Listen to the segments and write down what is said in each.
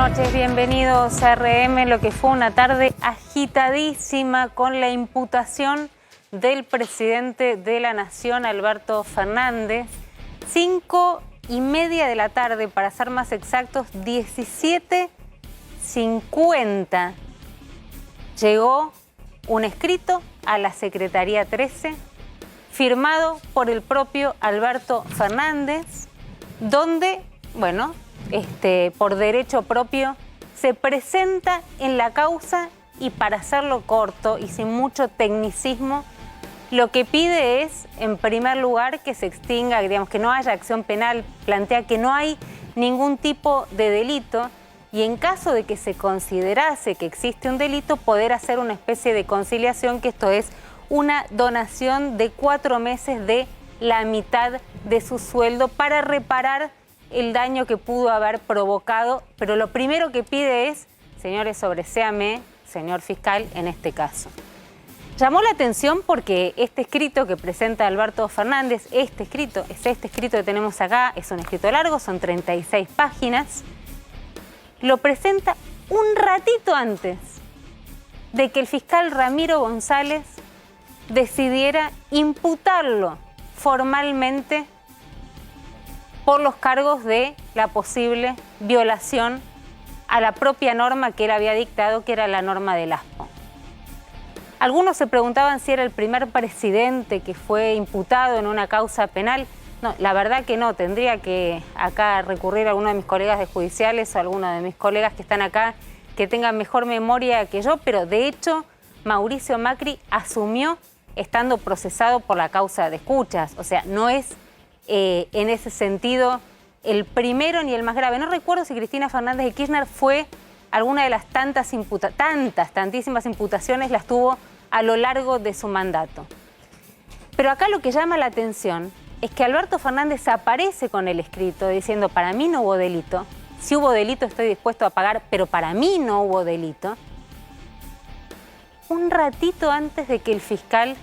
noches, bienvenidos a RM, lo que fue una tarde agitadísima con la imputación del presidente de la Nación, Alberto Fernández. 5:30 de la tarde, para ser más exactos, 17:50, llegó un escrito a la Secretaría 13, firmado por el propio Alberto Fernández, donde, bueno, por derecho propio, se presenta en la causa y, para hacerlo corto y sin mucho tecnicismo, lo que pide es, en primer lugar, que se extinga, digamos, que no haya acción penal, plantea que no hay ningún tipo de delito y, en caso de que se considerase que existe un delito, poder hacer una especie de conciliación, que esto es una donación de 4 meses de la mitad de su sueldo para reparar el daño que pudo haber provocado. Pero lo primero que pide es, señores, sobreséame, señor fiscal, en este caso. Llamó la atención porque este escrito que presenta Alberto Fernández, este escrito que tenemos acá, es un escrito largo, son 36 páginas, lo presenta un ratito antes de que el fiscal Ramiro González decidiera imputarlo formalmente por los cargos de la posible violación a la propia norma que él había dictado, que era la norma del ASPO. Algunos se preguntaban si era el primer presidente que fue imputado en una causa penal. No, la verdad que no. Tendría que acá recurrir a alguno de mis colegas de judiciales o a alguno de mis colegas que están acá que tengan mejor memoria que yo, pero de hecho Mauricio Macri asumió estando procesado por la causa de escuchas. O sea, no es en ese sentido el primero ni el más grave. No recuerdo si Cristina Fernández de Kirchner fue alguna de las tantísimas imputaciones las tuvo a lo largo de su mandato. Pero acá lo que llama la atención es que Alberto Fernández aparece con el escrito diciendo: para mí no hubo delito, si hubo delito estoy dispuesto a pagar, pero para mí no hubo delito, un ratito antes de que el fiscal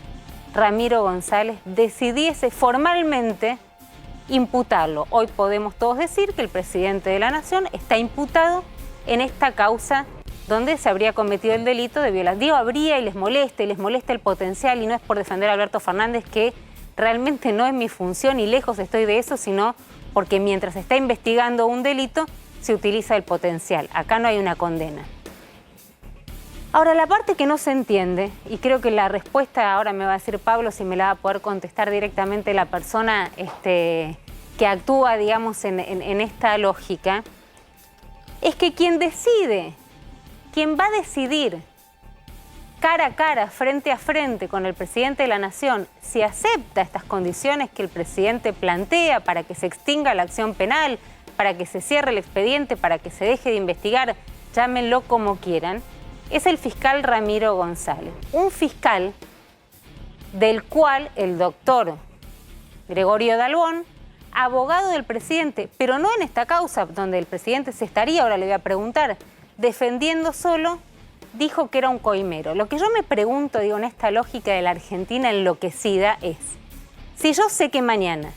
Ramiro González decidiese formalmente imputarlo. Hoy podemos todos decir que el presidente de la Nación está imputado en esta causa donde se habría cometido el delito de violación. Digo habría y les molesta el potencial, y no es por defender a Alberto Fernández, que realmente no es mi función y lejos estoy de eso, sino porque mientras se está investigando un delito se utiliza el potencial. Acá no hay una condena. Ahora, la parte que no se entiende, y creo que la respuesta ahora me va a decir Pablo, si me la va a poder contestar directamente la persona que actúa, digamos, en esta lógica, es que quien va a decidir cara a cara, frente a frente con el presidente de la Nación, si acepta estas condiciones que el presidente plantea para que se extinga la acción penal, para que se cierre el expediente, para que se deje de investigar, llámenlo como quieran, es el fiscal Ramiro González. Un fiscal del cual el doctor Gregorio Dalbón, abogado del presidente, pero no en esta causa donde el presidente se estaría, ahora le voy a preguntar, defendiendo solo, dijo que era un coimero. Lo que yo me pregunto, digo, en esta lógica de la Argentina enloquecida es, si yo sé que mañana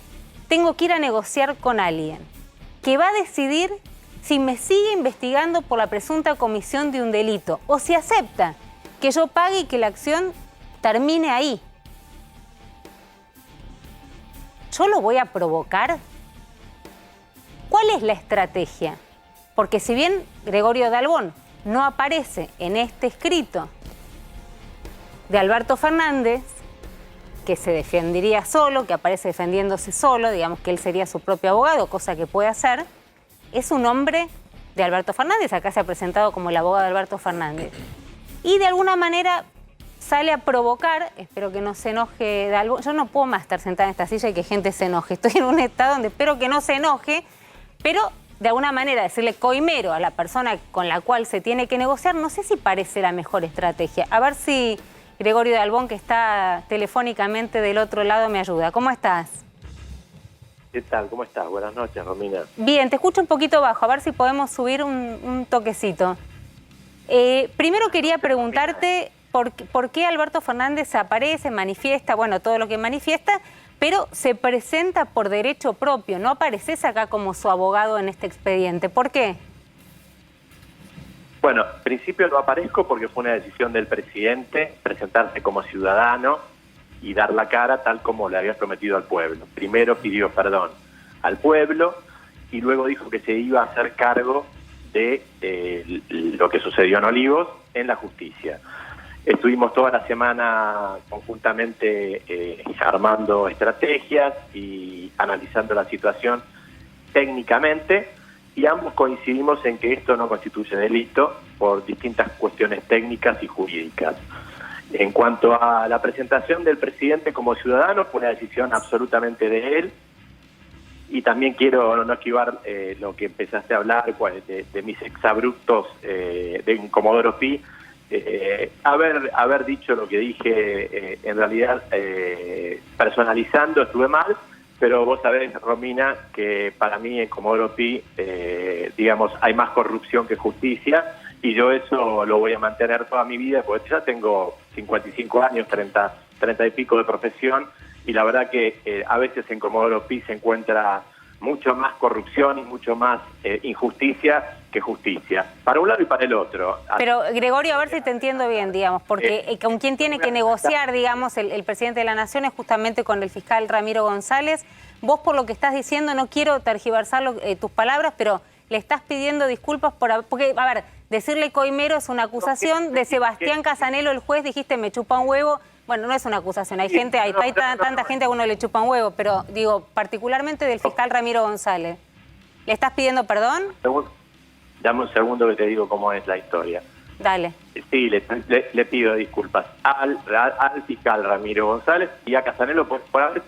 tengo que ir a negociar con alguien que va a decidir si me sigue investigando por la presunta comisión de un delito o si acepta que yo pague y que la acción termine ahí, ¿yo lo voy a provocar? ¿Cuál es la estrategia? Porque si bien Gregorio Dalbón no aparece en este escrito de Alberto Fernández, que se defendería solo, que aparece defendiéndose solo, digamos que él sería su propio abogado, cosa que puede hacer, es un hombre de Alberto Fernández, acá se ha presentado como el abogado de Alberto Fernández. Y de alguna manera sale a provocar, espero que no se enoje Dalbón, yo no puedo más estar sentada en esta silla y que gente se enoje, estoy en un estado donde espero que no se enoje, pero de alguna manera decirle coimero a la persona con la cual se tiene que negociar, no sé si parece la mejor estrategia. A ver si Gregorio Dalbón, que está telefónicamente del otro lado, me ayuda. ¿Cómo estás? ¿Qué tal? ¿Cómo estás? Buenas noches, Romina. Bien, te escucho un poquito bajo, a ver si podemos subir un toquecito. Primero quería preguntarte por qué Alberto Fernández aparece, manifiesta, bueno, todo lo que manifiesta, pero se presenta por derecho propio, no apareces acá como su abogado en este expediente. ¿Por qué? Bueno, en principio no aparezco porque fue una decisión del presidente presentarse como ciudadano y dar la cara tal como le había prometido al pueblo. Primero pidió perdón al pueblo y luego dijo que se iba a hacer cargo de lo que sucedió en Olivos en la justicia. Estuvimos toda la semana conjuntamente armando estrategias y analizando la situación técnicamente, y ambos coincidimos en que esto no constituye delito por distintas cuestiones técnicas y jurídicas. En cuanto a la presentación del presidente como ciudadano, fue una decisión absolutamente de él, y también quiero no esquivar lo que empezaste a hablar de mis exabruptos de Comodoro Pi. Haber dicho lo que dije, en realidad personalizando estuve mal, pero vos sabés, Romina, que para mí en Comodoro Pi, digamos, hay más corrupción que justicia, y yo eso lo voy a mantener toda mi vida, porque ya tengo 55 años, 30 y pico de profesión, y la verdad que a veces en Comodoro Pi se encuentra mucho más corrupción y mucho más injusticia que justicia, para un lado y para el otro. Pero, Gregorio, a ver si te entiendo bien, digamos, porque con quien tiene que negociar, digamos, el presidente de la Nación es justamente con el fiscal Ramiro González. Vos, por lo que estás diciendo, no quiero tergiversar tus palabras, pero le estás pidiendo disculpas porque, a ver, decirle coimero es una acusación. De Sebastián Casanelo, el juez, dijiste me chupa un huevo. Bueno, no es una acusación, hay gente, hay tanta gente a uno le chupa un huevo, pero digo, particularmente del fiscal Ramiro González. ¿Le estás pidiendo perdón? Dame un segundo que te digo cómo es la historia. Dale. Sí, le pido disculpas al fiscal Ramiro González y a Casanelo por haber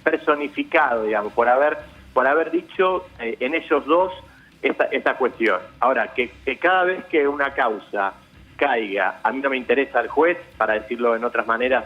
personificado, digamos, por haber dicho en ellos dos esta cuestión. Ahora, que cada vez que una causa caiga, a mí no me interesa el juez, para decirlo en otras maneras,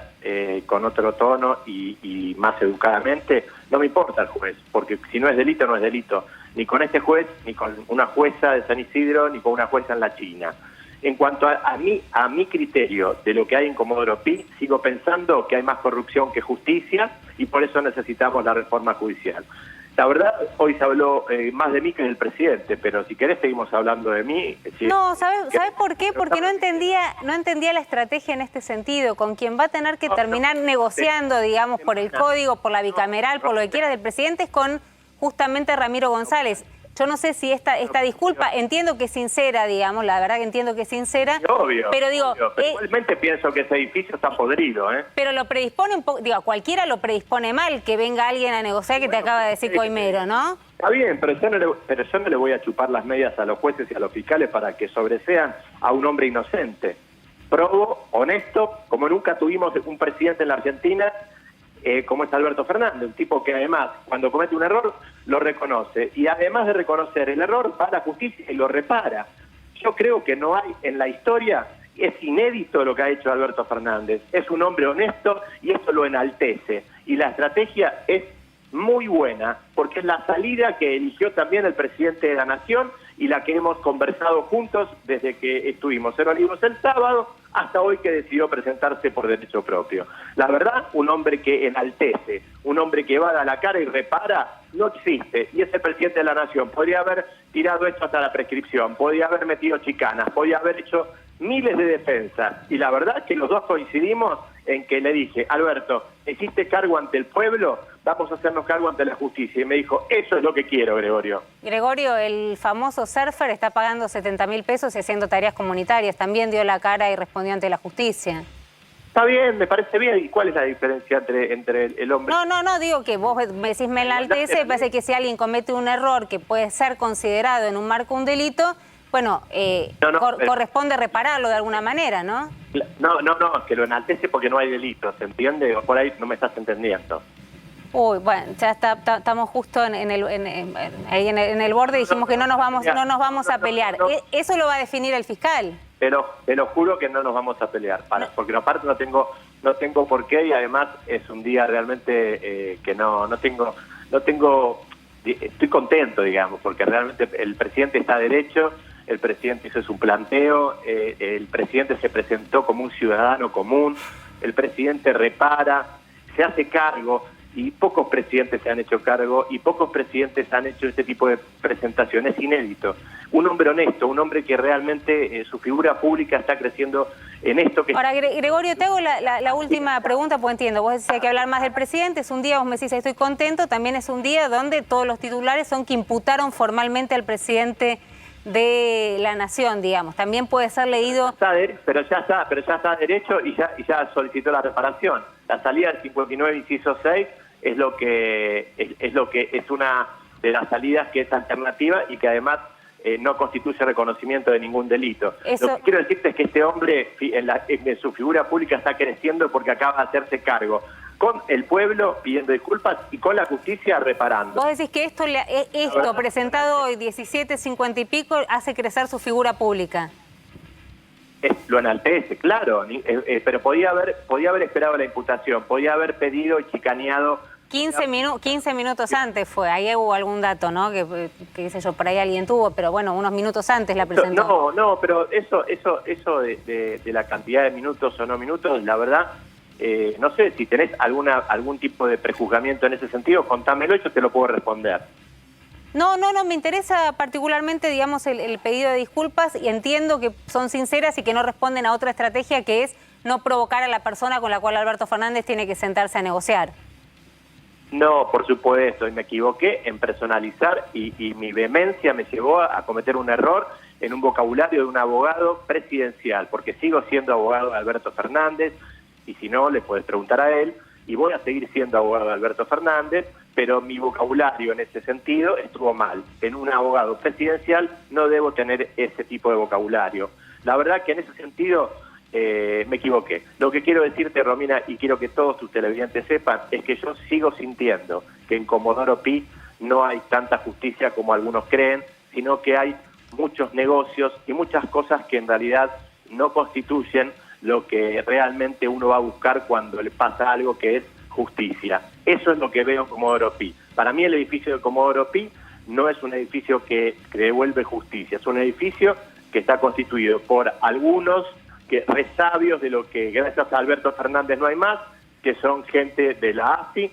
con otro tono y más educadamente, no me importa el juez, porque si no es delito, no es delito, ni con este juez, ni con una jueza de San Isidro, ni con una jueza en la China. En cuanto a mi criterio de lo que hay en Comodoro Pi, sigo pensando que hay más corrupción que justicia, y por eso necesitamos la reforma judicial. La verdad, hoy se habló más de mí que del presidente, pero si querés seguimos hablando de mí. No, ¿sabes por qué? Porque no entendía la estrategia en este sentido. Con quien va a tener que terminar negociando, digamos, por el código, por la bicameral, por lo que quiera del presidente, es con justamente Ramiro González. Yo no sé si esta disculpa, entiendo que es sincera, digamos, la verdad que entiendo que es sincera. Obvio, pero digo, igualmente pienso que ese edificio está podrido, ¿eh? Pero lo predispone un poco, digo, a cualquiera lo predispone mal que venga alguien a negociar que te acaba de decir coimero, ¿no? Está bien, pero yo no le voy a chupar las medias a los jueces y a los fiscales para que sobresean a un hombre inocente. Probo, honesto, como nunca tuvimos un presidente en la Argentina, como es Alberto Fernández, un tipo que además, cuando comete un error, lo reconoce. Y además de reconocer el error, va a la justicia y lo repara. Yo creo que no hay en la historia, es inédito lo que ha hecho Alberto Fernández. Es un hombre honesto y eso lo enaltece. Y la estrategia es muy buena, porque es la salida que eligió también el presidente de la Nación y la que hemos conversado juntos desde que estuvimos en Olivos el sábado hasta hoy, que decidió presentarse por derecho propio. La verdad, un hombre que enaltece, un hombre que va a dar la cara y repara, no existe. Y es el presidente de la Nación. Podría haber tirado esto hasta la prescripción, podría haber metido chicanas, podría haber hecho miles de defensas. Y la verdad que los dos coincidimos en que le dije, Alberto, ¿hiciste cargo ante el pueblo? Vamos a hacernos cargo ante la justicia. Y me dijo, eso es lo que quiero, Gregorio. Gregorio, el famoso surfer está pagando 70.000 pesos y haciendo tareas comunitarias. También dio la cara y respondió ante la justicia. Está bien, me parece bien. ¿Y cuál es la diferencia entre el hombre? No, digo que vos me decís me enaltece, me parece que si alguien comete un error que puede ser considerado en un marco un delito, bueno, corresponde repararlo de alguna manera, ¿no? No, que lo enaltece porque no hay delito, ¿se entiende? O por ahí no me estás entendiendo. Uy, bueno, ya estamos justo en el borde, dijimos que no nos vamos a pelear. ¿Eso lo va a definir el fiscal? Pero te lo juro que no nos vamos a pelear, porque aparte no tengo por qué, y además es un día realmente que no tengo, estoy contento, digamos, porque realmente el presidente está derecho, el presidente hizo su planteo, el presidente se presentó como un ciudadano común, el presidente repara, se hace cargo. y pocos presidentes se han hecho cargo y pocos presidentes han hecho este tipo de presentaciones. Es inédito. Un hombre honesto, un hombre que realmente su figura pública está creciendo en esto que... Ahora, Gregorio, te hago la última pregunta, porque entiendo, vos decís que hay que hablar más del presidente, es un día, vos me decís estoy contento, también es un día donde todos los titulares son que imputaron formalmente al presidente de la nación, digamos. También puede ser leído... Pero ya está derecho y ya solicitó la reparación. La salida del 59 inciso 6 es lo que es una de las salidas que es alternativa y que además no constituye reconocimiento de ningún delito. Lo que quiero decirte es que este hombre en su figura pública está creciendo porque acaba de hacerse cargo con el pueblo pidiendo disculpas y con la justicia reparando. Vos decís que esto presentado hoy 17:50 y pico hace crecer su figura pública. Lo enaltece, claro, pero podía haber esperado la imputación, podía haber pedido y chicaneado. 15 minutos antes fue, ahí hubo algún dato, ¿no? Que qué sé yo, por ahí alguien tuvo, pero bueno, unos minutos antes la presentó. No, pero eso de la cantidad de minutos o no minutos, la verdad, no sé, si tenés algún tipo de prejuzgamiento en ese sentido, contámelo y yo te lo puedo responder. No, me interesa particularmente, digamos, el pedido de disculpas y entiendo que son sinceras y que no responden a otra estrategia que es no provocar a la persona con la cual Alberto Fernández tiene que sentarse a negociar. No, por supuesto, y me equivoqué en personalizar y mi vehemencia me llevó a cometer un error en un vocabulario de un abogado presidencial, porque sigo siendo abogado de Alberto Fernández y si no, le puedes preguntar a él, y voy a seguir siendo abogado de Alberto Fernández, pero mi vocabulario en ese sentido estuvo mal. En un abogado presidencial no debo tener ese tipo de vocabulario. La verdad que en ese sentido me equivoqué. Lo que quiero decirte, Romina, y quiero que todos tus televidentes sepan, es que yo sigo sintiendo que en Comodoro Pi no hay tanta justicia como algunos creen, sino que hay muchos negocios y muchas cosas que en realidad no constituyen lo que realmente uno va a buscar cuando le pasa algo, que es justicia. Eso es lo que veo en Comodoro Pi. Para mí el edificio de Comodoro Pi no es un edificio que devuelve justicia, es un edificio que está constituido por algunos resabios de lo que gracias a Alberto Fernández no hay más, que son gente de la AFI,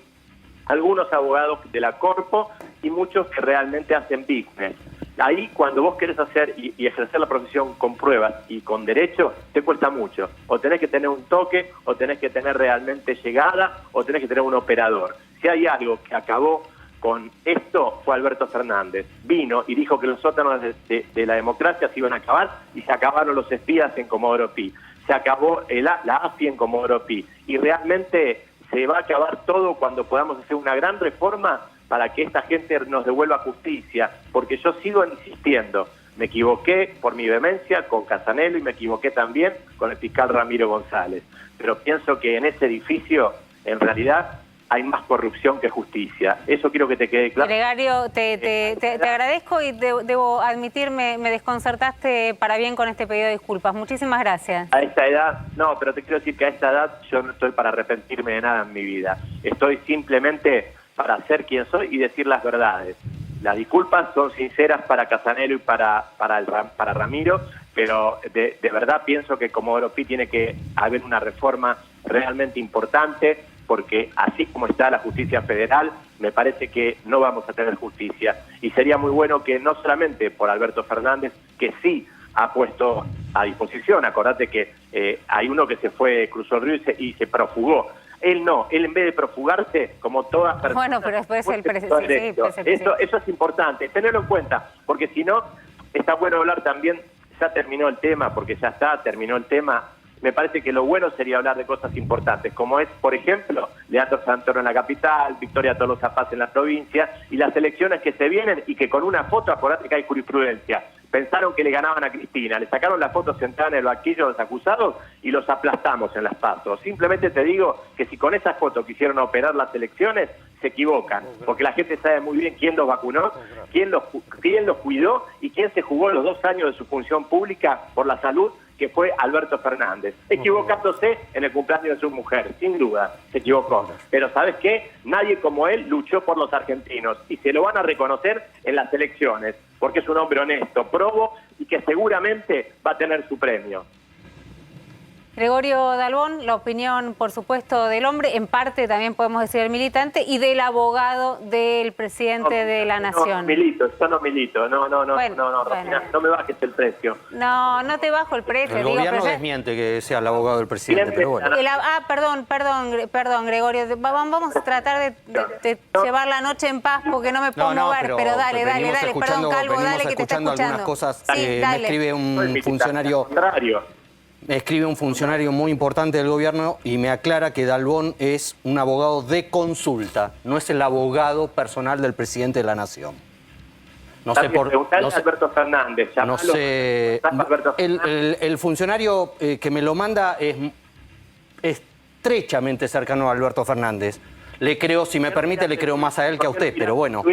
algunos abogados de la Corpo y muchos que realmente hacen business. Ahí cuando vos querés hacer y ejercer la profesión con pruebas y con derecho, te cuesta mucho. O tenés que tener un toque, o tenés que tener realmente llegada, o tenés que tener un operador. Si hay algo que acabó con esto fue Alberto Fernández. Vino y dijo que los sótanos de la democracia se iban a acabar y se acabaron los espías en Comodoro Pi. Se acabó la AFI en Comodoro Pi. Y realmente se va a acabar todo cuando podamos hacer una gran reforma para que esta gente nos devuelva justicia, porque yo sigo insistiendo, me equivoqué por mi vehemencia con Casanelo y me equivoqué también con el fiscal Ramiro González, pero pienso que en ese edificio, en realidad, hay más corrupción que justicia. Eso quiero que te quede claro. Gregorio, te agradezco y debo admitir, me desconcertaste para bien con este pedido de disculpas. Muchísimas gracias. A esta edad, no, pero te quiero decir que a esta edad yo no estoy para arrepentirme de nada en mi vida. Estoy simplemente para ser quien soy y decir las verdades. Las disculpas son sinceras para Casanelo y para Ramiro, pero de verdad pienso que Comodoro Pi tiene que haber una reforma realmente importante, porque así como está la justicia federal, me parece que no vamos a tener justicia. Y sería muy bueno que no solamente por Alberto Fernández, que sí ha puesto a disposición, acordate que hay uno que se fue, cruzó el río y se profugó. Él no, él en vez de profugarse, como todas personas... Bueno, pero después el presidente... Eso es importante, tenerlo en cuenta, porque si no, está bueno hablar también, ya terminó el tema, porque ya está, terminó el tema. Me parece que lo bueno sería hablar de cosas importantes, como es, por ejemplo, Leandro Santoro en la capital, Victoria Tolosa Paz en la provincia, y las elecciones que se vienen y que con una foto, acordate que hay jurisprudencia. Pensaron que le ganaban a Cristina, le sacaron la foto sentada en el banquillo de los acusados y los aplastamos en las pasos. Simplemente te digo que si con esas fotos quisieron operar las elecciones, se equivocan, porque la gente sabe muy bien quién los vacunó, quién los cuidó y quién se jugó los 2 años de su función pública por la salud, que fue Alberto Fernández, equivocándose en el cumpleaños de su mujer, sin duda, se equivocó. Pero ¿sabes qué? Nadie como él luchó por los argentinos y se lo van a reconocer en las elecciones, porque es un hombre honesto, probo y que seguramente va a tener su premio. Gregorio Dalbón, la opinión, por supuesto, del hombre, en parte también podemos decir el militante, y del abogado del presidente de la Nación. No milito, yo no milito, no, Rosina, no me bajes el precio. No te bajo el precio. El gobierno desmiente que sea el abogado del presidente, pero bueno. Perdón, Gregorio, vamos a tratar de llevar la noche en paz porque no me puedo mover, pero dale, perdón, Calvo, dale que te está escuchando. Algunas cosas, sí, me escribe un funcionario... Me escribe un funcionario muy importante del gobierno y me aclara que Dalbón es un abogado de consulta, no es el abogado personal del presidente de la Nación. No sé por Alberto Fernández. No sé. El funcionario que me lo manda es estrechamente cercano a Alberto Fernández. Le creo, si me permite, le creo más a él que a usted, pero bueno.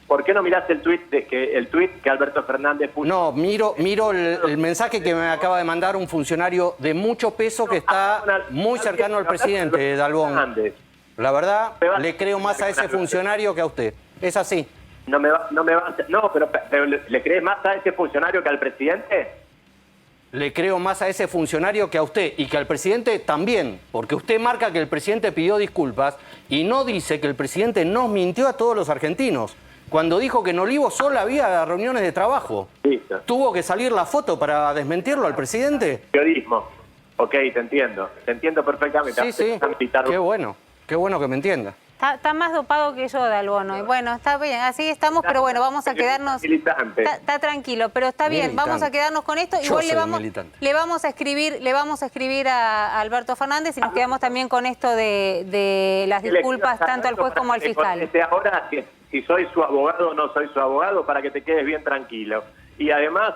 ¿Por qué no miraste el tuit que Alberto Fernández puso? No, miro el mensaje que me acaba de mandar un funcionario de mucho peso que está muy cercano al presidente, Dalbón. La verdad, le creo más a ese funcionario que a usted. Es así. No, pero ¿le crees más a ese funcionario que al presidente? Le creo más a ese funcionario que a usted y que al presidente también, porque usted marca que el presidente pidió disculpas y no dice que el presidente nos mintió a todos los argentinos. Cuando dijo que en Olivos solo había reuniones de trabajo. Listo. ¿Tuvo que salir la foto para desmentirlo al presidente? Periodismo. Ok, te entiendo perfectamente. Sí. Qué bueno que me entienda. Está más dopado que yo, Dalbón, hoy. Bueno, está bien, así estamos, pero bueno, vamos a quedarnos... Está tranquilo, pero está bien, vamos a quedarnos con esto. Igual le vamos a escribir a Alberto Fernández y nos quedamos también con esto de las disculpas tanto al juez como al fiscal. Ahora, si soy su abogado o no soy su abogado, para que te quedes bien tranquilo. Y además,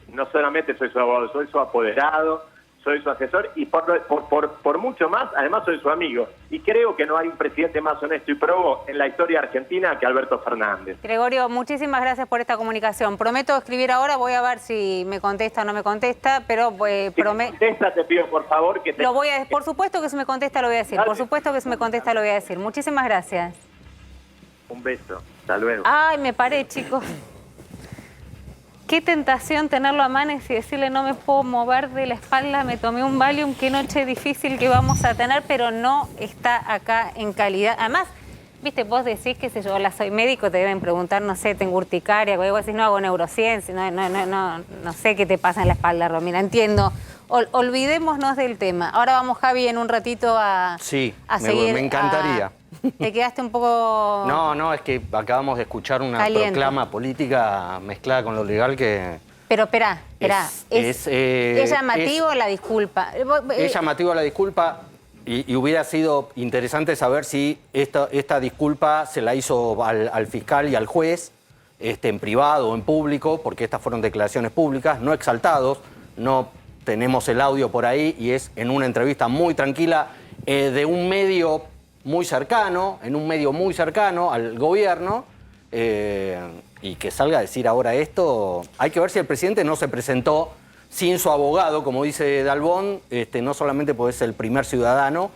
no solamente soy su abogado, soy su apoderado, soy su asesor y por mucho más, además soy su amigo. Y creo que no hay un presidente más honesto y probo en la historia argentina que Alberto Fernández. Gregorio, muchísimas gracias por esta comunicación. Prometo escribir ahora, voy a ver si me contesta o no me contesta, pero prometo... Si contesta, te pido por favor que te... Por supuesto que si me contesta lo voy a decir, por supuesto que si me contesta lo voy a decir. Muchísimas gracias. Un beso, hasta luego. Ay, me paré, chicos. Qué tentación tenerlo a Manes y decirle no me puedo mover de la espalda, me tomé un Valium, qué noche difícil que vamos a tener, pero no está acá en calidad. Además, viste, vos decís que si yo soy médico, te deben preguntar, no sé, tengo urticaria, vos decís no hago neurociencia, no sé qué te pasa en la espalda, Romina, entiendo. Olvidémonos del tema. Ahora vamos, Javi, en un ratito a seguir. Me encantaría. ¿Te quedaste un poco...? No, es que acabamos de escuchar una proclama política mezclada con lo legal que... Pero espera. ¿Es llamativo la disculpa? Es llamativo la disculpa y hubiera sido interesante saber si esta disculpa se la hizo al fiscal y al juez, en privado o en público, porque estas fueron declaraciones públicas, no exaltados, no tenemos el audio por ahí y es en una entrevista muy tranquila de un medio muy cercano, al gobierno, y que salga a decir ahora esto. Hay que ver si el presidente no se presentó sin su abogado, como dice Dalbón, no solamente porque es el primer ciudadano,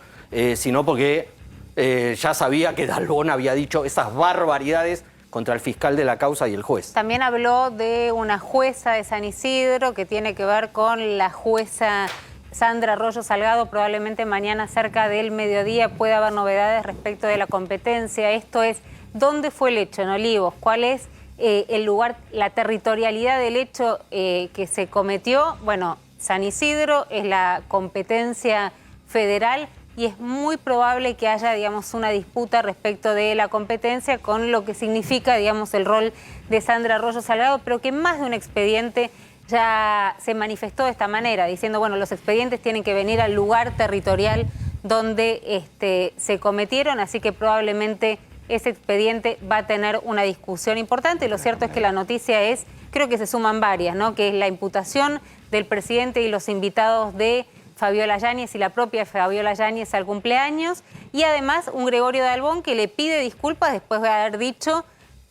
sino porque ya sabía que Dalbón había dicho esas barbaridades contra el fiscal de la causa y el juez. También habló de una jueza de San Isidro que tiene que ver con la jueza Sandra Arroyo Salgado. Probablemente mañana cerca del mediodía pueda haber novedades respecto de la competencia. Esto es, ¿dónde fue el hecho? En Olivos. ¿Cuál es el lugar, la territorialidad del hecho que se cometió? Bueno, San Isidro es la competencia federal y es muy probable que haya, digamos, una disputa respecto de la competencia con lo que significa, digamos, el rol de Sandra Arroyo Salgado, pero que más de un expediente ya se manifestó de esta manera, diciendo, bueno, los expedientes tienen que venir al lugar territorial donde se cometieron, así que probablemente ese expediente va a tener una discusión importante. Lo cierto es que la noticia es, creo que se suman varias, ¿no? Que es la imputación del presidente y los invitados de Fabiola Yáñez y la propia Fabiola Yáñez al cumpleaños, y además un Gregorio Dalbón que le pide disculpas después de haber dicho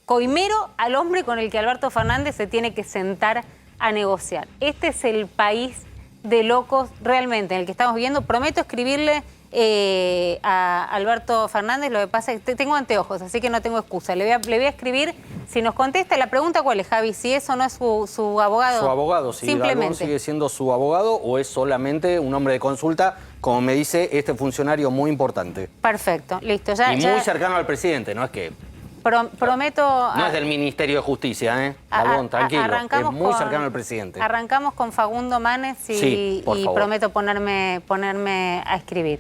coimero al hombre con el que Alberto Fernández se tiene que sentar a negociar. Este es el país de locos realmente en el que estamos viviendo. Prometo escribirle a Alberto Fernández. Lo que pasa es que tengo anteojos, así que no tengo excusa. Le voy a escribir, si nos contesta. La pregunta, ¿cuál es, Javi? Si es o no es su abogado. Su abogado, si Dalbón sigue siendo su abogado o es solamente un hombre de consulta, como me dice este funcionario muy importante. Perfecto, listo. Ya, y muy cercano al presidente, no es que... prometo... No es del Ministerio de Justicia, ¿eh? Dalbón, tranquilo, es muy cercano al presidente. Arrancamos con Facundo Manes y prometo ponerme a escribir.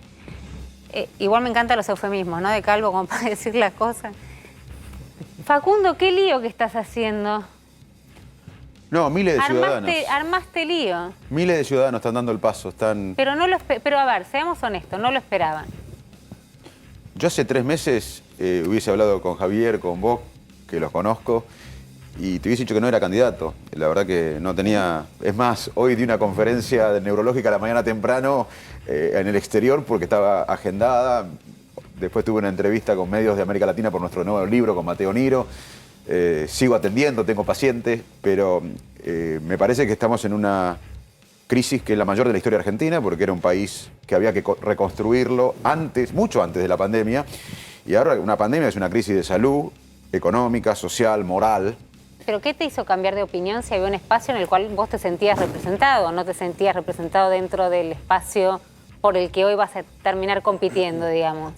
Igual me encantan los eufemismos, ¿no? De Calvo, como para decir las cosas. Facundo, ¿qué lío que estás haciendo? No, miles de ciudadanos. Armaste lío. Miles de ciudadanos están dando el paso, están... Pero a ver, seamos honestos, no lo esperaban. Yo hace 3 meses hubiese hablado con Javier, con vos, que los conozco, y te hubiese dicho que no era candidato. La verdad que no tenía... Es más, hoy di una conferencia neurológica a la mañana temprano en el exterior porque estaba agendada. Después tuve una entrevista con medios de América Latina por nuestro nuevo libro con Mateo Niro. Sigo atendiendo, tengo pacientes, pero me parece que estamos en una crisis que es la mayor de la historia argentina, porque era un país que había que reconstruirlo antes, mucho antes de la pandemia, y ahora una pandemia es una crisis de salud, económica, social, moral. ¿Pero qué te hizo cambiar de opinión si había un espacio en el cual vos te sentías representado o no te sentías representado dentro del espacio por el que hoy vas a terminar compitiendo, digamos,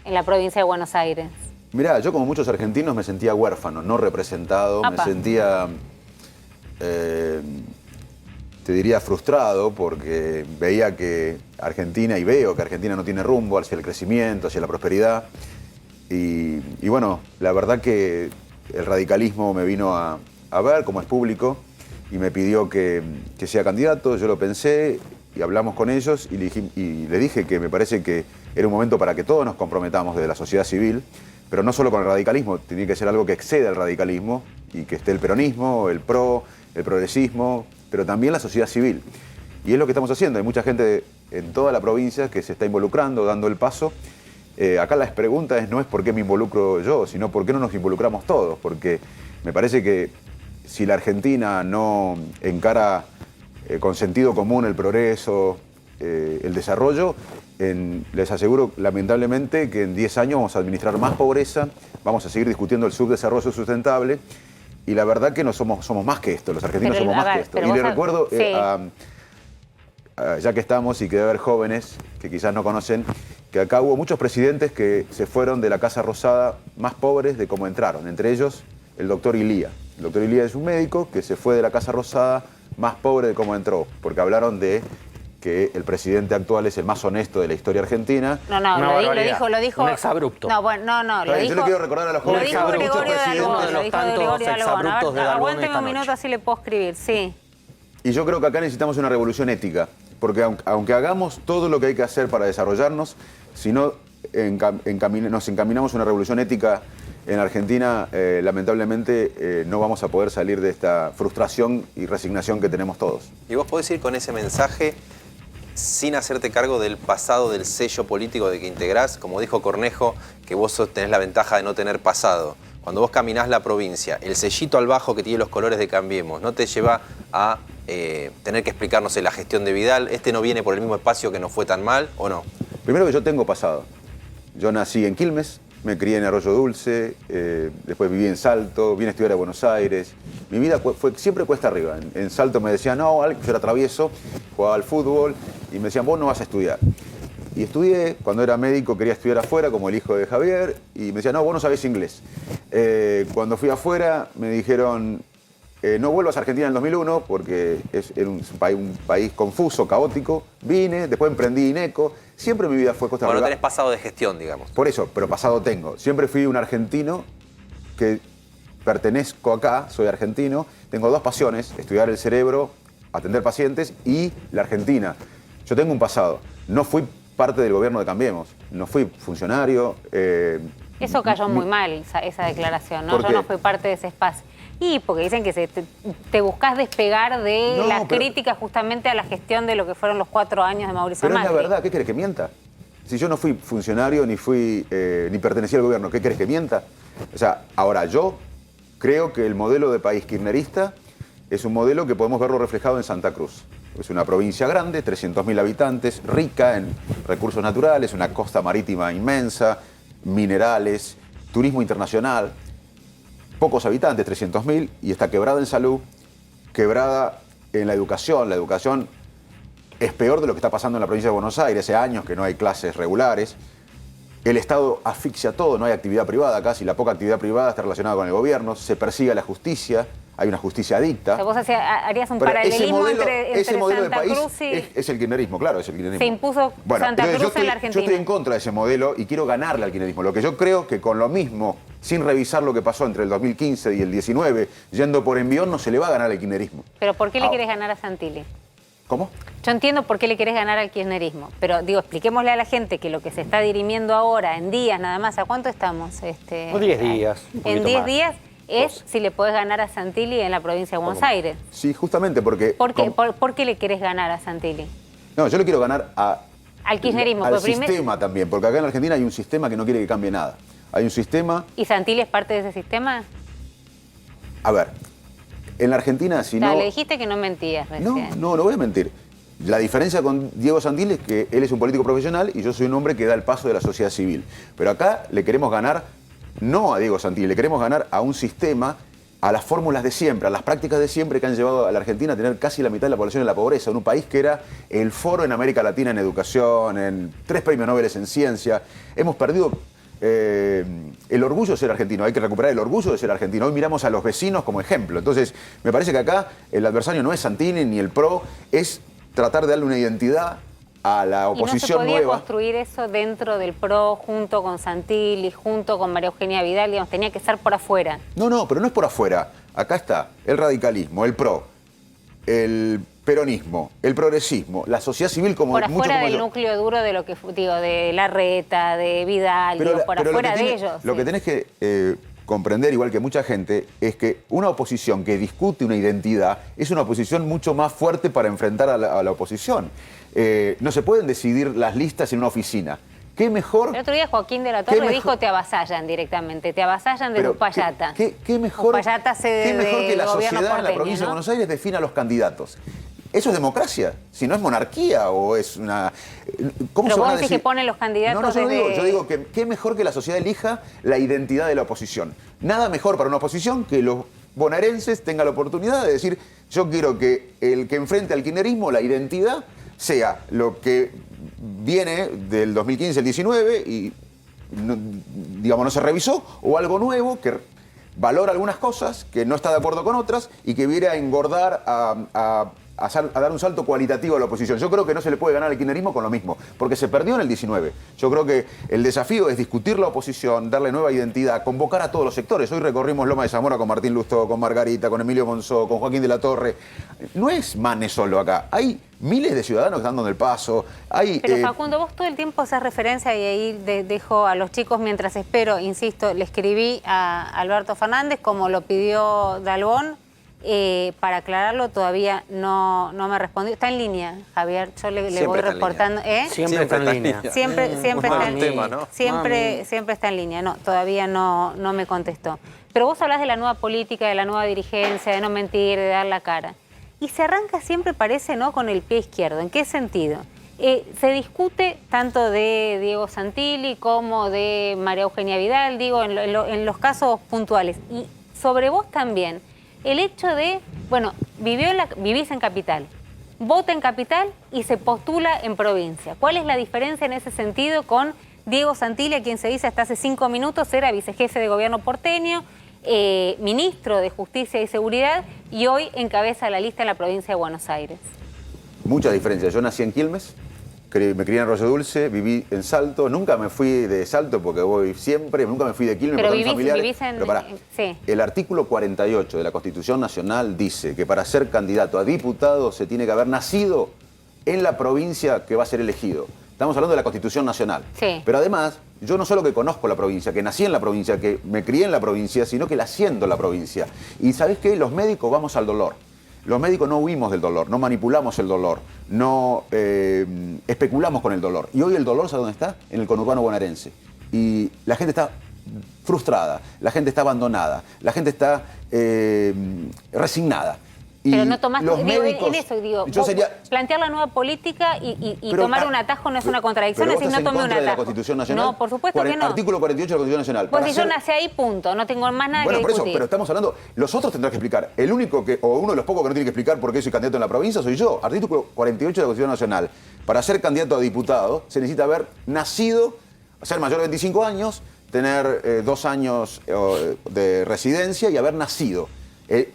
en la provincia de Buenos Aires? Mirá, yo como muchos argentinos me sentía huérfano, no representado, me sentía, te diría, frustrado porque veía que Argentina, y veo que Argentina no tiene rumbo hacia el crecimiento, hacia la prosperidad. Y bueno, la verdad que el radicalismo me vino a ver, como es público, y me pidió que sea candidato. Yo lo pensé y hablamos con ellos y le dije que me parece que era un momento para que todos nos comprometamos desde la sociedad civil, pero no solo con el radicalismo, tenía que ser algo que exceda al radicalismo y que esté el peronismo, el PRO, el progresismo, pero también la sociedad civil. Y es lo que estamos haciendo. Hay mucha gente en toda la provincia que se está involucrando, dando el paso. Acá la pregunta no es por qué me involucro yo, sino por qué no nos involucramos todos. Porque me parece que si la Argentina no encara con sentido común el progreso, el desarrollo, les aseguro lamentablemente que en 10 años vamos a administrar más pobreza, vamos a seguir discutiendo el subdesarrollo sustentable y la verdad que no somos más que esto, los argentinos somos más que esto. Y le recuerdo, ya que estamos y que debe haber jóvenes que quizás no conocen, que acá hubo muchos presidentes que se fueron de la Casa Rosada más pobres de cómo entraron, entre ellos el doctor Ilía. El doctor Ilía es un médico que se fue de la Casa Rosada más pobre de cómo entró, porque hablaron de que el presidente actual es el más honesto de la historia argentina. No, lo dijo... Un exabrupto. No, bueno, no, lo dijo... Yo le quiero recordar a los jóvenes. Lo dijo Gregorio Dalbón, uno de los tantos exabruptos de Dalbón. Aguánteme un minuto, así le puedo escribir, sí. Y yo creo que acá necesitamos una revolución ética, porque aunque hagamos todo lo que hay que hacer para desarrollarnos, si no nos encaminamos a una revolución ética en Argentina, lamentablemente no vamos a poder salir de esta frustración y resignación que tenemos todos. ¿Y vos podés ir con ese mensaje sin hacerte cargo del pasado, del sello político de que integrás? Como dijo Cornejo, que vos tenés la ventaja de no tener pasado. Cuando vos caminás la provincia, el sellito al bajo que tiene los colores de Cambiemos, ¿no te lleva a tener que explicarnos la gestión de Vidal? ¿Este no viene por el mismo espacio que no fue tan mal o no? Primero que yo tengo pasado. Yo nací en Quilmes, me crié en Arroyo Dulce, después viví en Salto, vine a estudiar a Buenos Aires. Mi vida fue siempre cuesta arriba. En Salto me decían, no, yo era travieso, jugaba al fútbol y me decían, vos no vas a estudiar. Y estudié, cuando era médico quería estudiar afuera, como el hijo de Javier, y me decían, no, vos no sabés inglés. Cuando fui afuera me dijeron, no vuelvas a Argentina en el 2001 porque era un país confuso, caótico. Vine, después emprendí INECO. Siempre mi vida fue costa arriba. Bueno, tenés pasado de gestión, digamos. Por eso, pero pasado tengo. Siempre fui un argentino que pertenezco acá, soy argentino. Tengo 2 pasiones, estudiar el cerebro, atender pacientes y la Argentina. Yo tengo un pasado. No fui parte del gobierno de Cambiemos. No fui funcionario. Eso cayó muy mal, esa declaración, ¿no? Yo no fui parte de ese espacio. Y porque dicen que te buscas despegar de la crítica justamente a la gestión de lo que fueron los 4 años de Mauricio Macri. Pero es la verdad, ¿qué querés que mienta? Si yo no fui funcionario ni pertenecí al gobierno, ¿qué querés que mienta? O sea, ahora yo creo que el modelo de país kirchnerista es un modelo que podemos verlo reflejado en Santa Cruz. es una provincia grande, 300.000 habitantes, rica en recursos naturales, una costa marítima inmensa, minerales, turismo internacional, pocos habitantes, 300.000, y está quebrada en salud, quebrada en la educación. La educación es peor de lo que está pasando en la provincia de Buenos Aires, hace años que no hay clases regulares. El Estado asfixia todo, no hay actividad privada casi, la poca actividad privada está relacionada con el gobierno, se persigue a la justicia, hay una justicia adicta. O sea, vos harías un Pero paralelismo entre ese modelo Santa de país Cruz y... es el kirchnerismo, claro, es el kirchnerismo. Se impuso Santa Cruz en la Argentina. Yo estoy en contra de ese modelo y quiero ganarle al kirchnerismo. Lo que yo creo que con lo mismo, sin revisar lo que pasó entre el 2015 y el 19, yendo por envión, no se le va a ganar al kirchnerismo. Pero ¿por qué le querés ganar a Santilli? ¿Cómo? Yo entiendo por qué le querés ganar al kirchnerismo, pero digo, expliquémosle a la gente que lo que se está dirimiendo ahora, en días nada más, ¿a cuánto estamos? 10 días. Un En poquito 10 más. días es si le podés ganar a Santilli en la provincia de Buenos Aires. Sí, justamente porque... ¿Por qué le querés ganar a Santilli? No, yo le quiero ganar Al kirchnerismo. al pero sistema también, porque acá en Argentina hay un sistema que no quiere que cambie nada. Hay un sistema... ¿Y Santilli es parte de ese sistema? A ver, en la Argentina si no... Le dijiste que no mentías recién. No voy a mentir. La diferencia con Diego Santilli es que él es un político profesional y yo soy un hombre que da el paso de la sociedad civil. Pero acá le queremos ganar, no a Diego Santilli, le queremos ganar a un sistema, a las fórmulas de siempre, a las prácticas de siempre que han llevado a la Argentina a tener casi la mitad de la población en la pobreza, en un país que era el foro en América Latina en educación, en 3 premios Nobel en ciencia. Hemos perdido el orgullo de ser argentino, hay que recuperar el orgullo de ser argentino. Hoy miramos a los vecinos como ejemplo. Entonces, me parece que acá el adversario no es Santilli ni el PRO, es tratar de darle una identidad a la oposición nueva. ¿Y no se podía nueva. construir eso dentro del PRO, junto con Santilli, junto con María Eugenia Vidal? Digamos, tenía que estar por afuera. No, pero no es por afuera. Acá está el radicalismo, el PRO, el peronismo, el progresismo, la sociedad civil como por mucho afuera como del yo. núcleo duro de lo que digo, de Larreta, de Vidal, digo, por afuera de ellos. Lo que tenés que comprender, igual que mucha gente, es que una oposición que discute una identidad es una oposición mucho más fuerte para enfrentar a la oposición. No se pueden decidir las listas en una oficina. ¿Qué mejor? El otro día Joaquín de la Torre dijo te avasallan directamente, te avasallan de Upayata. ¿Qué mejor, Upayata qué mejor que la gobierno sociedad en la porteño, provincia de ¿no? Buenos Aires defina a los candidatos? Eso es democracia, si no es monarquía o es una... ¿Cómo Pero se vos van a decís decir? que ponen los candidatos No, desde... yo digo que qué mejor que la sociedad elija la identidad de la oposición. Nada mejor para una oposición que los bonaerenses tengan la oportunidad de decir yo quiero que el que enfrente al kirchnerismo, la identidad, sea lo que viene del 2015 al 19 y no se revisó, o algo nuevo que valora algunas cosas, que no está de acuerdo con otras y que viene a engordar, a dar un salto cualitativo a la oposición. Yo creo que no se le puede ganar al kirchnerismo con lo mismo, porque se perdió en el 19. Yo creo que el desafío es discutir la oposición, darle nueva identidad, convocar a todos los sectores. Hoy recorrimos Loma de Zamora con Martín Lustó, con Margarita, con Emilio Monzó, con Joaquín de la Torre. No es Mane solo acá. Hay miles de ciudadanos que están dando el paso. Pero Facundo, vos todo el tiempo haces referencia y ahí dejo a los chicos mientras espero, insisto, le escribí a Alberto Fernández como lo pidió Dalbón. Para aclararlo, todavía no me respondió. Está en línea, Javier. Yo le voy reportando. Siempre está en línea. Siempre está en tema, ¿no? siempre está en línea. No, todavía no me contestó. Pero vos hablas de la nueva política, de la nueva dirigencia, de no mentir, de dar la cara. Y se arranca siempre, parece, ¿no?, con el pie izquierdo. ¿En qué sentido? Se discute tanto de Diego Santilli como de María Eugenia Vidal, digo, en los casos puntuales. Y sobre vos también. El hecho de, bueno, vivís en capital, vota en capital y se postula en provincia. ¿Cuál es la diferencia en ese sentido con Diego Santilli, a quien se dice hasta hace 5 minutos era vicejefe de gobierno porteño, ministro de Justicia y Seguridad y hoy encabeza la lista en la provincia de Buenos Aires? Mucha diferencia. Yo nací en Quilmes, me crié en Arroyo Dulce, viví en Salto, nunca me fui de Salto porque voy siempre, nunca me fui de Quilmes. Pero por razones familiares. vivís en... Pero pará, sí. El artículo 48 de la Constitución Nacional dice que para ser candidato a diputado se tiene que haber nacido en la provincia que va a ser elegido. Estamos hablando de la Constitución Nacional. Sí. Pero además, yo no solo que conozco la provincia, que nací en la provincia, que me crié en la provincia, sino que la siento en la provincia. Y ¿sabés qué? Los médicos vamos al dolor. Los médicos no huimos del dolor, no manipulamos el dolor, no especulamos con el dolor. Y hoy el dolor, ¿sabe dónde está? En el conurbano bonaerense. Y la gente está frustrada, la gente está abandonada, la gente está resignada. Pero no tomás, los digo, médicos, en eso, digo, yo vos sería, plantear la nueva política y pero, tomar un atajo no es una contradicción, pero es decir, vos no estás tome en un contra de la atajo. Constitución Nacional. No, por supuesto que no. Artículo 48 de la Constitución Nacional. Pues Para si yo hacer- nací ahí, punto, no tengo más nada Bueno, que por eso, discutir. pero estamos hablando, los otros tendrán que explicar. El único que, o uno de los pocos que no tiene que explicar por qué soy candidato en la provincia soy yo. Artículo 48 de la Constitución Nacional. Para ser candidato a diputado se necesita haber nacido, ser mayor de 25 años, tener 2 años de residencia y haber nacido.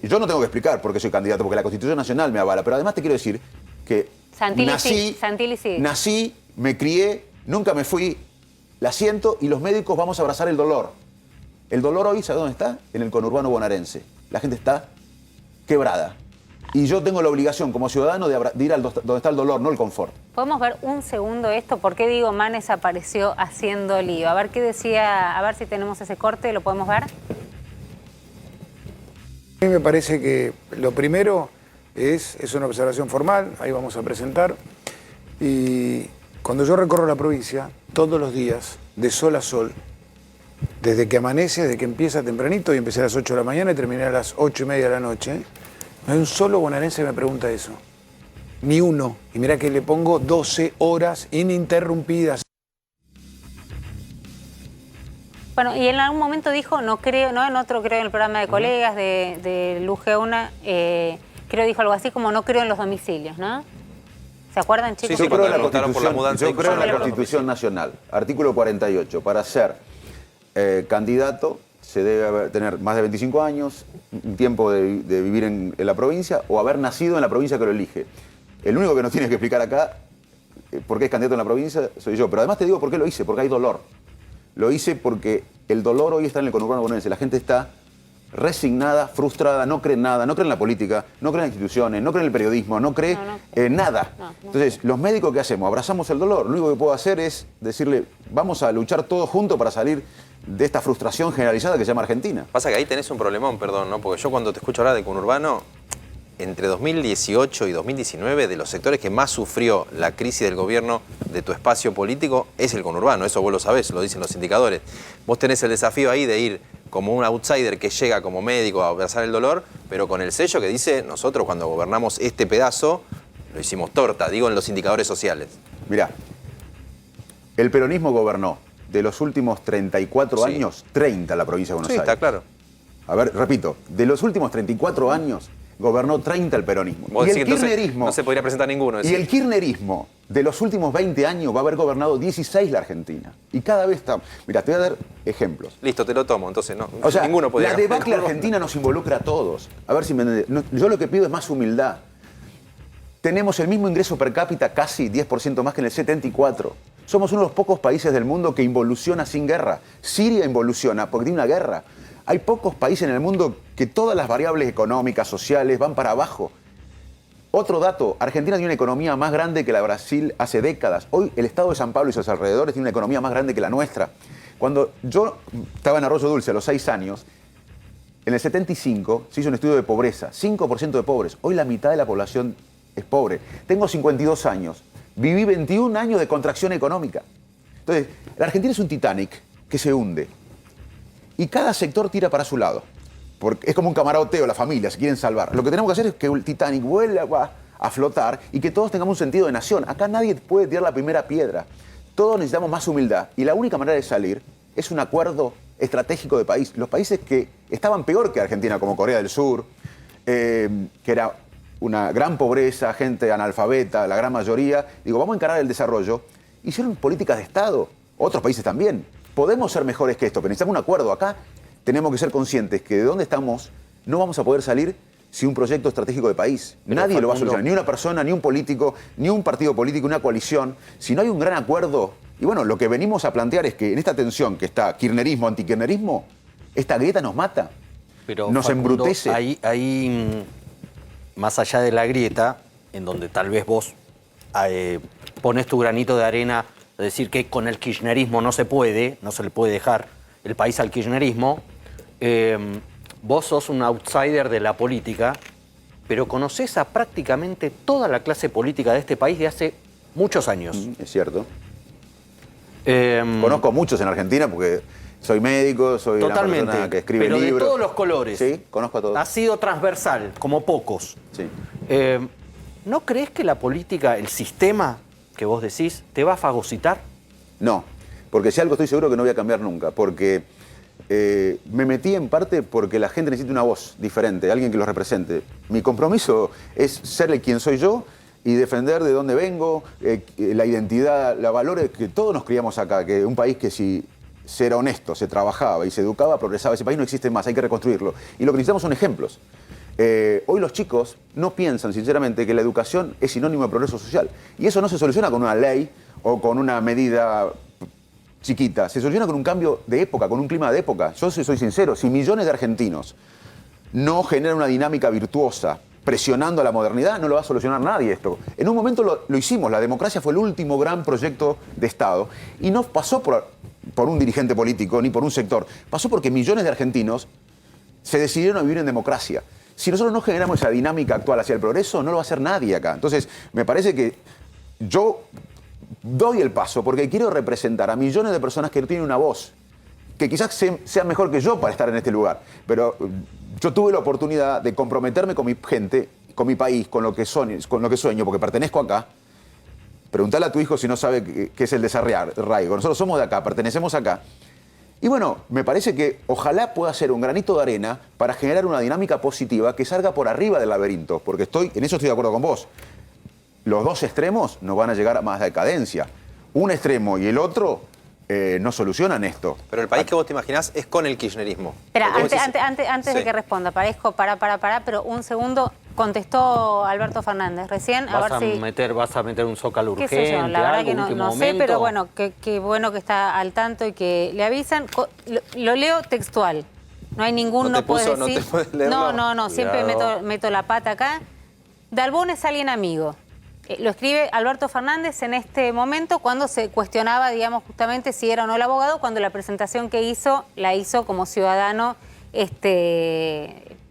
Yo no tengo que explicar por qué soy candidato, porque la Constitución Nacional me avala. Pero además te quiero decir que Santilli sí. nací, me crié, nunca me fui, la siento y los médicos vamos a abrazar el dolor. El dolor hoy, ¿sabe dónde está? En el conurbano bonaerense. La gente está quebrada. Y yo tengo la obligación como ciudadano de ir donde está el dolor, no el confort. ¿Podemos ver un segundo esto? ¿Por qué Diego Manes apareció haciendo lío? A ver qué decía, a ver si tenemos ese corte, ¿lo podemos ver? A mí me parece que lo primero es una observación formal, ahí vamos a presentar. Y cuando yo recorro la provincia, todos los días, de sol a sol, desde que amanece, desde que empieza tempranito, y empecé a las 8 de la mañana y terminé a las 8:30 de la noche, no hay un solo bonaerense que me pregunta eso. Ni uno. Y mira que le pongo 12 horas ininterrumpidas. Bueno, y en algún momento dijo, no creo, no en otro creo en el programa de colegas de Luz Geuna, creo dijo algo así como no creo en los domicilios, ¿no? ¿Se acuerdan, chicos? Sí, Yo creo en la preguntaron por la mudanza, Constitución, yo creo en la dijo, Constitución Nacional, artículo 48. Para ser candidato se debe tener más de 25 años, un tiempo de vivir en la provincia o haber nacido en la provincia que lo elige. El único que nos tiene que explicar acá por qué es candidato en la provincia soy yo. Pero además te digo por qué lo hice, porque hay dolor. Lo hice porque el dolor hoy está en el conurbano bonaerense. La gente está resignada, frustrada, no cree en nada, no cree en la política, no cree en las instituciones, no cree en el periodismo, no cree en nada. Entonces, los médicos, ¿qué hacemos? Abrazamos el dolor. Lo único que puedo hacer es decirle, vamos a luchar todos juntos para salir de esta frustración generalizada que se llama Argentina. Pasa que ahí tenés un problemón, perdón, ¿no? Porque yo cuando te escucho hablar de conurbano, entre 2018 y 2019, de los sectores que más sufrió la crisis del gobierno de tu espacio político, es el conurbano. Eso vos lo sabés, lo dicen los indicadores. Vos tenés el desafío ahí de ir como un outsider que llega como médico a abrazar el dolor, pero con el sello que dice, nosotros cuando gobernamos este pedazo, lo hicimos torta, digo en los indicadores sociales. Mirá, el peronismo gobernó de los últimos 34 años, 30 la provincia de Buenos Aires. Sí, está claro. A ver, repito, de los últimos 34 años gobernó 30 el peronismo. Vos Y el decís, entonces, kirchnerismo, no se podría presentar ninguno. y decís. el kirchnerismo de los últimos 20 años va a haber gobernado 16 la Argentina. Y cada vez está... Mirá, te voy a dar ejemplos. Listo, te lo tomo, entonces no. O sea, ninguno podría la ganar. debacle argentina nos involucra a todos. A ver si me entendés. No, yo lo que pido es más humildad. Tenemos el mismo ingreso per cápita, casi 10% más que en el 74. Somos uno de los pocos países del mundo que involuciona sin guerra. Siria involuciona porque tiene una guerra. Hay pocos países en el mundo que todas las variables económicas, sociales, van para abajo. Otro dato, Argentina tiene una economía más grande que la de Brasil hace décadas. Hoy el estado de San Pablo y sus alrededores tiene una economía más grande que la nuestra. Cuando yo estaba en Arroyo Dulce a los 6 años, en el 75 se hizo un estudio de pobreza, 5% de pobres. Hoy la mitad de la población es pobre. Tengo 52 años, viví 21 años de contracción económica. Entonces, la Argentina es un Titanic que se hunde. Y cada sector tira para su lado. Porque es como un camaroteo, la familia, se quieren salvar. Lo que tenemos que hacer es que el Titanic vuelva a flotar y que todos tengamos un sentido de nación. Acá nadie puede tirar la primera piedra. Todos necesitamos más humildad. Y la única manera de salir es un acuerdo estratégico de país. Los países que estaban peor que Argentina, como Corea del Sur, que era una gran pobreza, gente analfabeta, la gran mayoría, digo, vamos a encarar el desarrollo. Hicieron políticas de Estado, otros países también. Podemos ser mejores que esto, pero necesitamos un acuerdo. Acá tenemos que ser conscientes que de donde estamos no vamos a poder salir sin un proyecto estratégico de país. Pero Nadie lo va a Facundo, solucionar, ni una persona, ni un político, ni un partido político, una coalición. Si no hay un gran acuerdo, y bueno, lo que venimos a plantear es que en esta tensión que está kirchnerismo, antikirchnerismo, esta grieta nos mata, Pero, nos Facundo, embrutece. Ahí, más allá de la grieta, en donde tal vez vos pones tu granito de arena, es decir, que con el kirchnerismo no se le puede dejar el país al kirchnerismo, vos sos un outsider de la política, pero conocés a prácticamente toda la clase política de este país de hace muchos años. Es cierto. Conozco a muchos en Argentina porque Soy médico, soy una Totalmente, persona que escribe pero libros. de todos los colores. Sí, conozco a todos. Ha sido transversal, como pocos. Sí. ¿No crees que la política, el sistema que vos decís, te va a fagocitar? No, porque si algo estoy seguro que no voy a cambiar nunca, porque me metí en parte porque la gente necesita una voz diferente, alguien que los represente. Mi compromiso es serle quien soy yo y defender de dónde vengo, la identidad, los valores que todos nos criamos acá, que un país que si se era honesto, se trabajaba y se educaba, progresaba. Ese país no existe más, hay que reconstruirlo. Y lo que necesitamos son ejemplos. Hoy los chicos no piensan, sinceramente, que la educación es sinónimo de progreso social. Y eso no se soluciona con una ley o con una medida chiquita. Se soluciona con un cambio de época, con un clima de época. Yo soy sincero, si millones de argentinos no generan una dinámica virtuosa, presionando a la modernidad, no lo va a solucionar nadie esto. En un momento lo hicimos, la democracia fue el último gran proyecto de Estado y no pasó por un dirigente político ni por un sector, pasó porque millones de argentinos se decidieron a vivir en democracia. Si nosotros no generamos esa dinámica actual hacia el progreso, no lo va a hacer nadie acá. Entonces, me parece que yo doy el paso porque quiero representar a millones de personas que tienen una voz, que quizás sean mejor que yo para estar en este lugar, pero yo tuve la oportunidad de comprometerme con mi gente, con mi país, con lo que sueño, porque pertenezco acá. Preguntale a tu hijo si no sabe qué es el desarraigo. Nosotros somos de acá, pertenecemos acá. Y bueno, me parece que ojalá pueda ser un granito de arena para generar una dinámica positiva que salga por arriba del laberinto, porque en eso estoy de acuerdo con vos. Los dos extremos nos van a llegar a más decadencia. Un extremo y el otro no solucionan esto. Pero el país que vos te imaginás es con el kirchnerismo. Espera, Porque vos decís- antes de Sí. que responda, Parejo, pero un segundo. Contestó Alberto Fernández recién, a ¿Vas ver si... a meter un zócalo ¿Qué urgente, sé yo? La verdad algo, que no último sé, momento? pero bueno, qué bueno que está al tanto y que le avisan. Lo leo textual. No hay ningún, ¿No te no puedes puso, no decir. te puedes leerlo? No, siempre Cuidado. meto la pata acá. Dalbón es alguien amigo. Lo escribe Alberto Fernández en este momento cuando se cuestionaba, digamos, justamente si era o no el abogado, cuando la presentación que hizo, la hizo como ciudadano,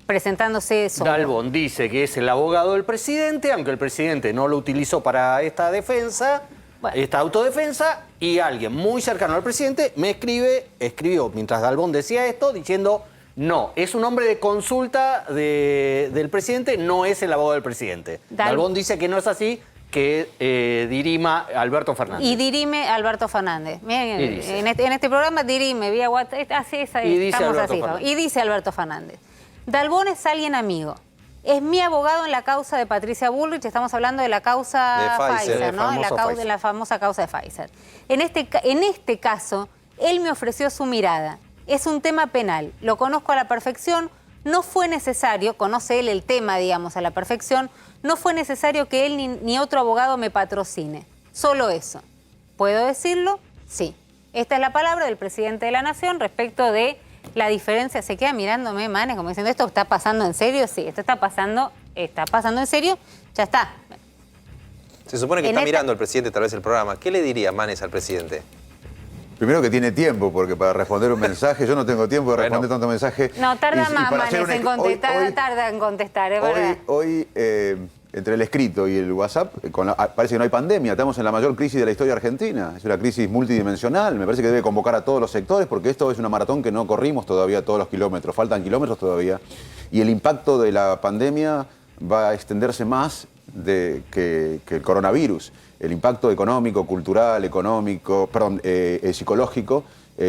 presentándose solo. Dalbón dice que es el abogado del presidente, aunque el presidente no lo utilizó para esta defensa, Bueno. esta autodefensa, y alguien muy cercano al presidente me escribió mientras Dalbón decía esto, diciendo, no, es un hombre de consulta del presidente, no es el abogado del presidente. Dalbón dice que no es así, que dirima Alberto Fernández. Y dirime Alberto Fernández. Miren, Y dice. en este programa dirime, vía WhatsApp, así es, Y dice estamos Alberto así. Fernández. Y dice Alberto Fernández. Dalbón es alguien amigo. Es mi abogado en la causa de Patricia Bullrich, estamos hablando de la causa De Pfizer, Pfizer, ¿no? famoso La famosa causa de Pfizer. En este caso, él me ofreció su mirada. Es un tema penal, lo conozco a la perfección, no fue necesario, conoce él el tema, digamos, a la perfección, no fue necesario que él ni otro abogado me patrocine. Solo eso. ¿Puedo decirlo? Sí. Esta es la palabra del presidente de la Nación respecto de la diferencia. Se queda mirándome, Manes, como diciendo, ¿esto está pasando en serio? Sí, esto está pasando en serio, ya está. Se supone que En está esta- mirando el presidente tal vez el programa. ¿Qué le diría Manes al presidente? Primero que tiene tiempo, porque para responder un mensaje, yo no tengo tiempo de responder tanto mensaje. No, tarda Y más, para hacer Manes, en hoy- contestar, tarda en contestar, es verdad. Hoy, entre el escrito y el WhatsApp, parece que no hay pandemia. Estamos en la mayor crisis de la historia argentina. Es una crisis multidimensional. Me parece que debe convocar a todos los sectores, porque esto es una maratón que no corrimos todavía todos los kilómetros. Faltan kilómetros todavía. Y el impacto de la pandemia va a extenderse más que el coronavirus. El impacto económico, cultural, psicológico,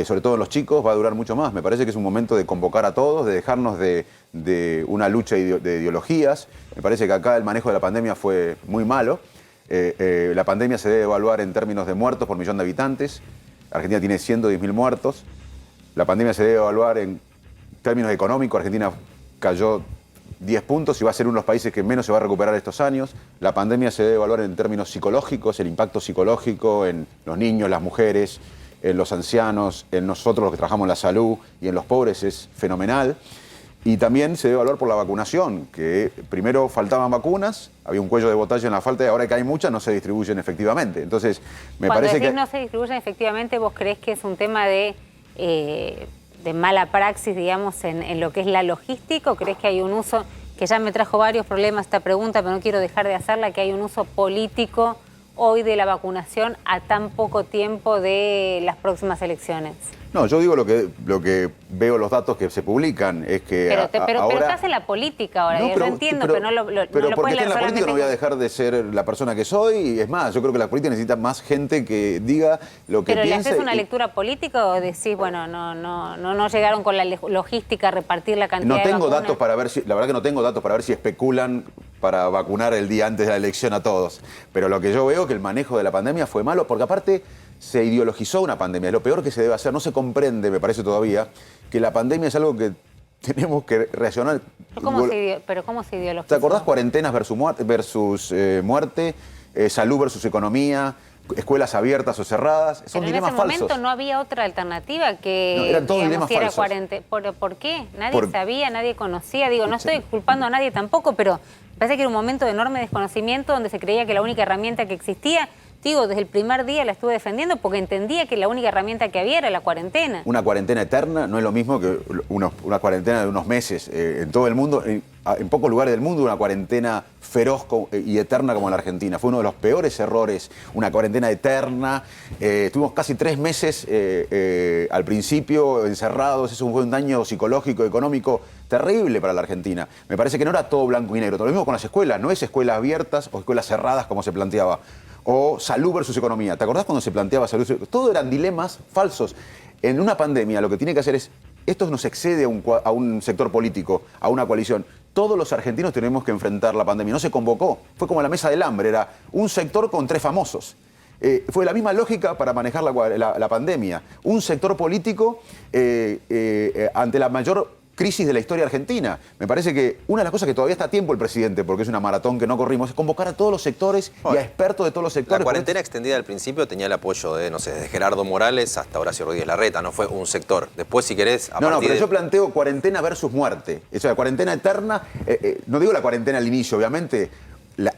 sobre todo en los chicos, va a durar mucho más. Me parece que es un momento de convocar a todos, de dejarnos de una lucha de ideologías. Me parece que acá el manejo de la pandemia fue muy malo. La pandemia se debe evaluar en términos de muertos por millón de habitantes. Argentina tiene 110.000 muertos. La pandemia se debe evaluar en términos económicos. Argentina cayó 10 puntos y va a ser uno de los países que menos se va a recuperar estos años. La pandemia se debe evaluar en términos psicológicos, el impacto psicológico en los niños, las mujeres, en los ancianos, en nosotros los que trabajamos en la salud y en los pobres es fenomenal. Y también se debe evaluar por la vacunación, que primero faltaban vacunas, había un cuello de botella en la falta y ahora que hay muchas no se distribuyen efectivamente. Entonces, me Cuando parece decís que... no se distribuyen efectivamente, ¿vos creés que es un tema de mala praxis, digamos, en lo que es la logística? ¿O creés que hay un uso, que ya me trajo varios problemas esta pregunta, pero no quiero dejar de hacerla, que hay un uso político hoy de la vacunación a tan poco tiempo de las próximas elecciones? No, yo digo lo que veo los datos que se publican, es que Pero ahora... estás en la política ahora, yo entiendo, pero no lo Pero puedes porque esté leer en la política no voy a solamente... dejar de ser la persona que soy, y es más, yo creo que la política necesita más gente que diga lo que ¿Pero le piensa. haces una lectura política o decís, bueno, no llegaron con la logística a repartir la cantidad No de tengo vacunas? datos para ver si, la verdad que no tengo datos para ver si especulan para vacunar el día antes de la elección a todos. Pero lo que yo veo es que el manejo de la pandemia fue malo, porque aparte se ideologizó una pandemia. Es lo peor que se debe hacer. No se comprende, me parece todavía, que la pandemia es algo que tenemos que reaccionar. ¿Pero cómo se ideologizó? ¿Te acordás cuarentenas versus muerte, salud versus economía, escuelas abiertas o cerradas? Son Pero en dilemas ese falsos. momento no había otra alternativa que, No, eran todos digamos, dilemas si era falsos. cuarentena. ¿Por qué? Nadie sabía, nadie conocía. Digo, no Sí. estoy culpando a nadie tampoco, pero me parece que era un momento de enorme desconocimiento donde se creía que la única herramienta que existía, digo, desde el primer día la estuve defendiendo porque entendía que la única herramienta que había era la cuarentena. Una cuarentena eterna no es lo mismo que una cuarentena de unos meses. En todo el mundo, en pocos lugares del mundo, una cuarentena feroz y eterna como en la Argentina. Fue uno de los peores errores, una cuarentena eterna. Tuvimos casi 3 meses al principio encerrados. Eso fue un daño psicológico, económico terrible para la Argentina. Me parece que no era todo blanco y negro. Todo lo mismo con las escuelas. No es escuelas abiertas o escuelas cerradas como se planteaba. O salud versus economía. ¿Te acordás cuando se planteaba salud? Todo eran dilemas falsos. En una pandemia lo que tiene que hacer es, esto nos excede a un sector político, a una coalición. Todos los argentinos tenemos que enfrentar la pandemia. No se convocó. Fue como la mesa del hambre. Era un sector con 3 famosos. Fue la misma lógica para manejar la pandemia. Un sector político ante la mayor crisis de la historia argentina. Me parece que una de las cosas que todavía está a tiempo el presidente, porque es una maratón que no corrimos, es convocar a todos los sectores y a expertos de todos los sectores. La cuarentena extendida al principio tenía el apoyo de, no sé, de Gerardo Morales hasta Horacio Rodríguez Larreta, no fue un sector. Después, si querés, Pero yo planteo cuarentena versus muerte. O sea, cuarentena eterna, no digo la cuarentena al inicio, obviamente,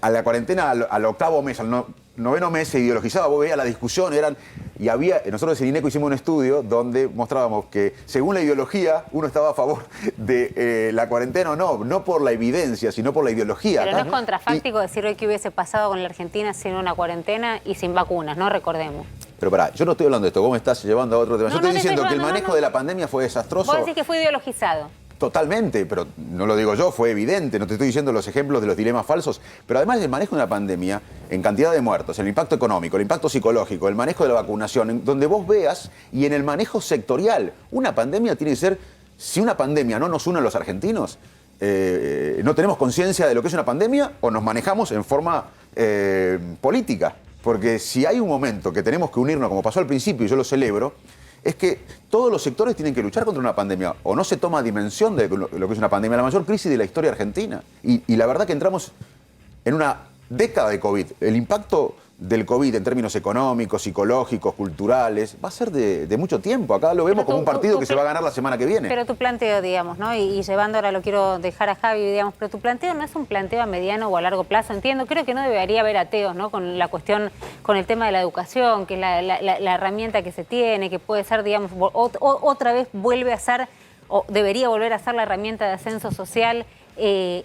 a la cuarentena al octavo mes, al noveno mes se ideologizaba, vos veías la discusión, nosotros en INECO hicimos un estudio donde mostrábamos que según la ideología uno estaba a favor de la cuarentena o no por la evidencia, sino por la ideología. Pero no es contrafáctico decir hoy que hubiese pasado con la Argentina sin una cuarentena y sin vacunas, ¿no? Recordemos. Pero pará, yo no estoy hablando de esto, vos me estás llevando a otro tema. No, yo estoy no te diciendo estoy que el llevando, manejo de la pandemia fue desastroso. Vos decís que fue ideologizado. Totalmente, pero no lo digo yo, fue evidente, no te estoy diciendo los ejemplos de los dilemas falsos, pero además el manejo de una pandemia en cantidad de muertos, el impacto económico, el impacto psicológico, el manejo de la vacunación, en donde vos veas, y en el manejo sectorial, una pandemia tiene que ser, si una pandemia no nos une a los argentinos, no tenemos conciencia de lo que es una pandemia o nos manejamos en forma política, porque si hay un momento que tenemos que unirnos, como pasó al principio y yo lo celebro, es que todos los sectores tienen que luchar contra una pandemia, o no se toma dimensión de lo que es una pandemia, la mayor crisis de la historia argentina. Y la verdad que entramos en una década de COVID. El impacto del COVID en términos económicos, psicológicos, culturales, va a ser de mucho tiempo. Acá lo vemos como un partido que se va a ganar la semana que viene. Pero tu planteo, digamos, ¿no? Y llevando ahora lo quiero dejar a Javi, digamos, pero tu planteo no es un planteo a mediano o a largo plazo, entiendo, creo que no debería haber ateos, ¿no? Con la cuestión, con el tema de la educación, que es la herramienta que se tiene, que puede ser, digamos, otra vez vuelve a ser, o debería volver a ser la herramienta de ascenso social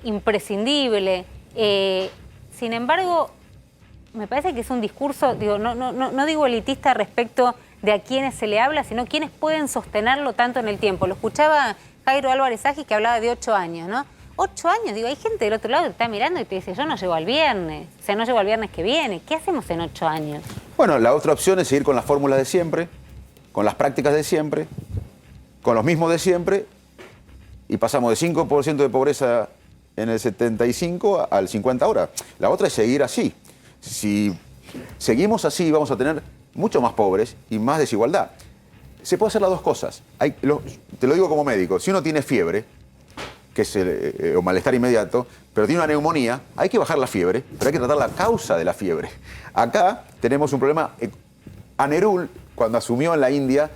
imprescindible. Sin embargo, me parece que es un discurso, digo, no digo elitista respecto de a quiénes se le habla, sino quiénes pueden sostenerlo tanto en el tiempo. Lo escuchaba Jairo Álvarez Agis, que hablaba de 8 años, ¿no? 8 años, digo, hay gente del otro lado que te está mirando y te dice, yo no llego al viernes, o sea, no llego al viernes que viene. ¿Qué hacemos en 8 años? Bueno, la otra opción es seguir con las fórmulas de siempre, con las prácticas de siempre, con los mismos de siempre, y pasamos de 5% de pobreza en el 75 al 50 ahora. La otra es seguir así. Si seguimos así, vamos a tener mucho más pobres y más desigualdad. Se puede hacer las dos cosas. Te lo digo como médico. Si uno tiene fiebre, que es o malestar inmediato, pero tiene una neumonía, hay que bajar la fiebre, pero hay que tratar la causa de la fiebre. Acá tenemos un problema. A Nehru, cuando asumió en la India,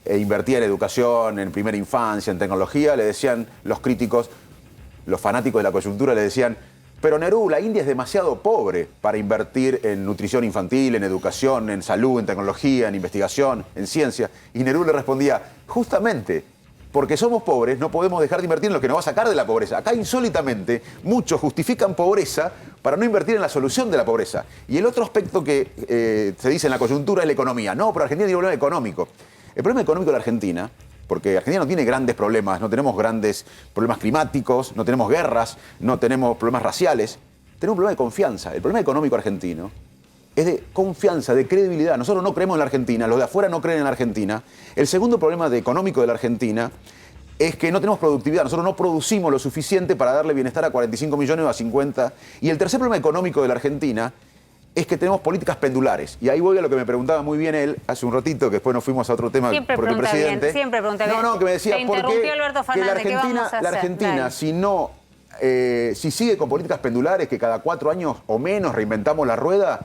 invertía en educación, en primera infancia, en tecnología, le decían los críticos, los fanáticos de la coyuntura, le decían, pero Nehru, la India es demasiado pobre para invertir en nutrición infantil, en educación, en salud, en tecnología, en investigación, en ciencia. Y Nehru le respondía, justamente, porque somos pobres, no podemos dejar de invertir en lo que nos va a sacar de la pobreza. Acá, insólitamente, muchos justifican pobreza para no invertir en la solución de la pobreza. Y el otro aspecto que se dice en la coyuntura es la economía. No, pero Argentina tiene un problema económico. El problema económico de la Argentina, porque Argentina no tiene grandes problemas, no tenemos grandes problemas climáticos, no tenemos guerras, no tenemos problemas raciales, tenemos un problema de confianza. El problema económico argentino es de confianza, de credibilidad. Nosotros no creemos en la Argentina, los de afuera no creen en la Argentina. El segundo problema económico de la Argentina es que no tenemos productividad. Nosotros no producimos lo suficiente para darle bienestar a 45 millones o a 50. Y el tercer problema económico de la Argentina es que tenemos políticas pendulares. Y ahí voy a lo que me preguntaba muy bien él hace un ratito, que después nos fuimos a otro tema. Siempre porque el pregunta presidente, bien, siempre pregunta bien. No, que me decía, Te ¿por interrumpió qué Alberto que la Fernández, ¿qué Argentina, vamos a la hacer? Argentina Dale. si no, si sigue con políticas pendulares, que cada 4 años o menos reinventamos la rueda,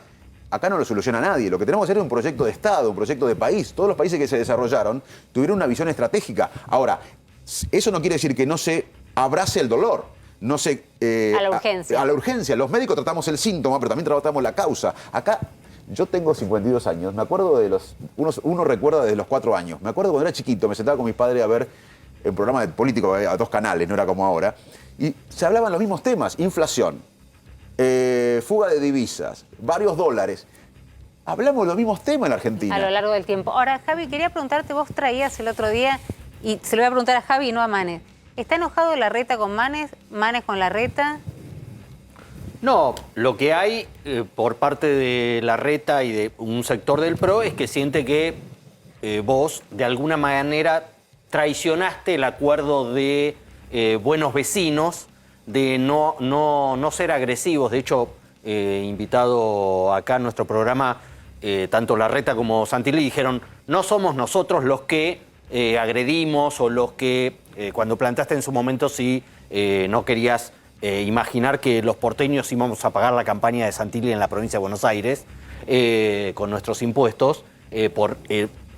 acá no lo soluciona nadie. Lo que tenemos que hacer es un proyecto de Estado, un proyecto de país. Todos los países que se desarrollaron tuvieron una visión estratégica. Ahora, eso no quiere decir que no se abrace el dolor. No se, a la urgencia. A la urgencia. Los médicos tratamos el síntoma, pero también tratamos la causa. Acá, yo tengo 52 años. Me acuerdo de los... Uno recuerda desde los 4 años. Me acuerdo cuando era chiquito, me sentaba con mis padres a ver un programa de político a 2 canales, no era como ahora. Y se hablaban los mismos temas. Inflación, fuga de divisas, varios dólares. Hablamos de los mismos temas en la Argentina. A lo largo del tiempo. Ahora, Javi, quería preguntarte, vos traías el otro día, y se lo voy a preguntar a Javi y no a Manes. ¿Está enojado Larreta con Manes? ¿Manes con Larreta? No, lo que hay por parte de Larreta y de un sector del PRO es que siente que vos, de alguna manera, traicionaste el acuerdo de buenos vecinos, de no ser agresivos. De hecho, invitado acá a nuestro programa, tanto Larreta como Santilli dijeron, no somos nosotros los que agredimos o los que, cuando planteaste en su momento si no querías imaginar que los porteños íbamos a pagar la campaña de Santilli en la provincia de Buenos Aires con nuestros impuestos,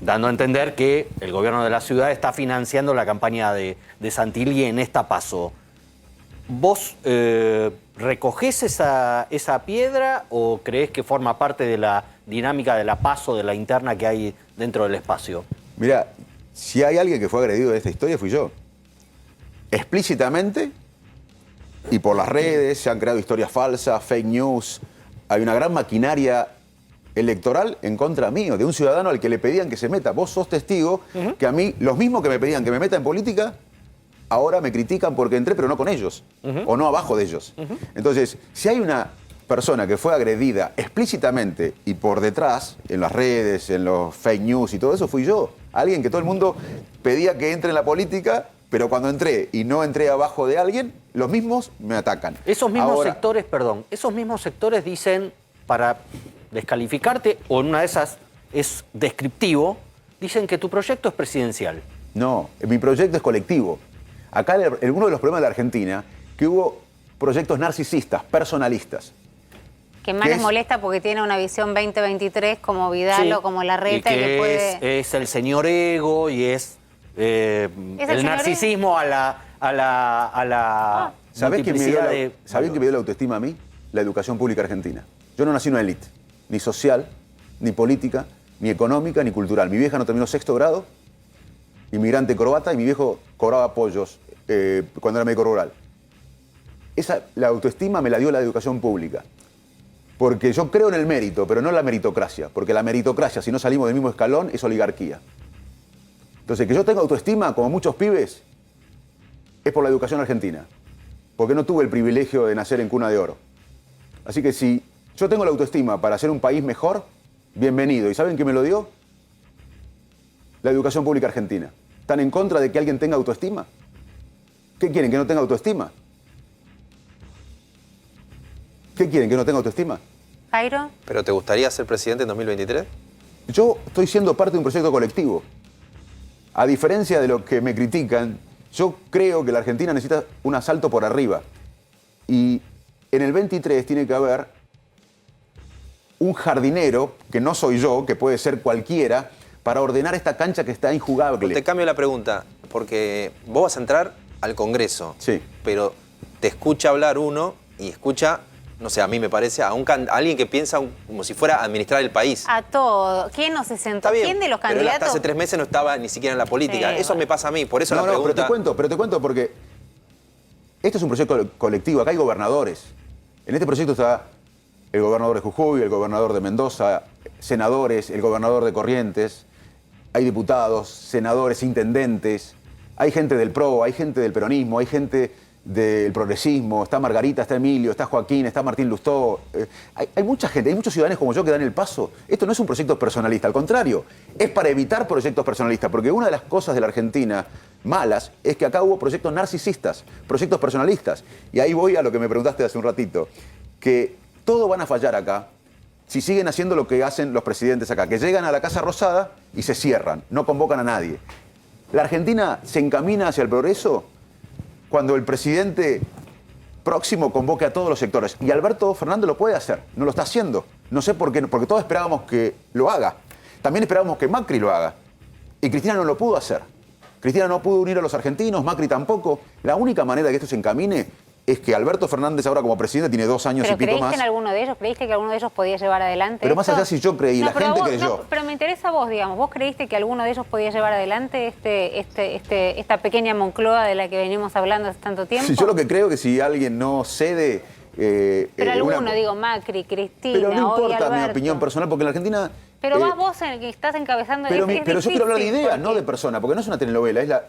dando a entender que el gobierno de la ciudad está financiando la campaña de Santilli en esta PASO. ¿Vos recogés esa piedra o creés que forma parte de la dinámica de la PASO, de la interna que hay dentro del espacio? Mirá, si hay alguien que fue agredido de esta historia, fui yo. Explícitamente y por las redes, se han creado historias falsas, fake news. Hay una gran maquinaria electoral en contra mío, de un ciudadano al que le pedían que se meta. Vos sos testigo que a mí, los mismos que me pedían que me meta en política, ahora me critican porque entré, pero no con ellos, o no abajo de ellos. Entonces, si hay una persona que fue agredida explícitamente y por detrás, en las redes, en los fake news y todo eso, fui yo. Alguien que todo el mundo pedía que entre en la política, pero cuando entré y no entré abajo de alguien, los mismos me atacan. Esos mismos Ahora, sectores, perdón, esos mismos sectores dicen, para descalificarte, o en una de esas es descriptivo, dicen que tu proyecto es presidencial. No, mi proyecto es colectivo. Acá uno de los problemas de la Argentina, que hubo proyectos narcisistas, personalistas. Que Manes es? molesta porque tiene una visión 2023 como Vidal Sí, o como Larreta y y que que puede... es el señor ego y es el señor narcisismo a la ¿Sabés quién me multiplicidad dio la autoestima a mí? La educación pública argentina. Yo no nací en una élite, ni social, ni política, ni económica, ni cultural. Mi vieja no terminó 6º grado, inmigrante croata, y mi viejo cobraba pollos cuando era médico rural. La autoestima me la dio la educación pública. Porque yo creo en el mérito, pero no en la meritocracia. Porque la meritocracia, si no salimos del mismo escalón, es oligarquía. Entonces, que yo tenga autoestima, como muchos pibes, es por la educación argentina. Porque no tuve el privilegio de nacer en cuna de oro. Así que si yo tengo la autoestima para hacer un país mejor, bienvenido. ¿Y saben quién me lo dio? La educación pública argentina. ¿Están en contra de que alguien tenga autoestima? ¿Qué quieren, que no tenga autoestima? ¿Qué quieren, que no tenga autoestima? Jairo, ¿Pero te gustaría ser presidente en 2023? Yo estoy siendo parte de un proyecto colectivo. A diferencia de lo que me critican, yo creo que la Argentina necesita un asalto por arriba. Y en el 23 tiene que haber un jardinero, que no soy yo, que puede ser cualquiera, para ordenar esta cancha que está injugable. Te cambio la pregunta, porque vos vas a entrar al Congreso, Sí. pero te escucha hablar uno y escucha, no sé, a mí me parece, a alguien que piensa como si fuera a administrar el país. a todo. ¿Quién no se sentó? Está bien, ¿Quién de los pero él candidatos? hasta hace 3 meses no estaba ni siquiera en la política. Sí, Eso bueno. me pasa a mí, por eso No, la no, pregunta... pero te cuento porque esto es un proyecto colectivo, acá hay gobernadores. En este proyecto está el gobernador de Jujuy, el gobernador de Mendoza, senadores, el gobernador de Corrientes, hay diputados, senadores, intendentes, hay gente del PRO, hay gente del peronismo, hay gente del progresismo, está Margarita, está Emilio, está Joaquín, está Martín Lustó. Hay mucha gente, hay muchos ciudadanos como yo que dan el paso. Esto no es un proyecto personalista, al contrario, es para evitar proyectos personalistas, porque una de las cosas de la Argentina malas es que acá hubo proyectos narcisistas, proyectos personalistas. Y ahí voy a lo que me preguntaste hace un ratito, que todos van a fallar acá si siguen haciendo lo que hacen los presidentes acá, que llegan a la Casa Rosada y se cierran, no convocan a nadie. La Argentina se encamina hacia el progreso cuando el presidente próximo convoque a todos los sectores. Y Alberto Fernández lo puede hacer, no lo está haciendo. No sé por qué, porque todos esperábamos que lo haga. También esperábamos que Macri lo haga. Y Cristina no lo pudo hacer. Cristina no pudo unir a los argentinos, Macri tampoco. La única manera de que esto se encamine es que Alberto Fernández ahora como presidente tiene 2 años y pico más. ¿Pero creíste en alguno de ellos? ¿Creíste que alguno de ellos podía llevar adelante Pero más esto? allá si yo creí, No, la gente vos, creyó. no, pero me interesa vos, digamos. ¿Vos creíste que alguno de ellos podía llevar adelante esta pequeña Moncloa de la que venimos hablando hace tanto tiempo? Sí, yo lo que creo que si alguien no cede... pero alguno, digo, Macri, Cristina, Pero no hoy importa mi Alberto. opinión personal, porque en la Argentina... Pero vas vos en el que estás encabezando... Pero yo quiero hablar de ideas, porque... no de personas, porque no es una telenovela,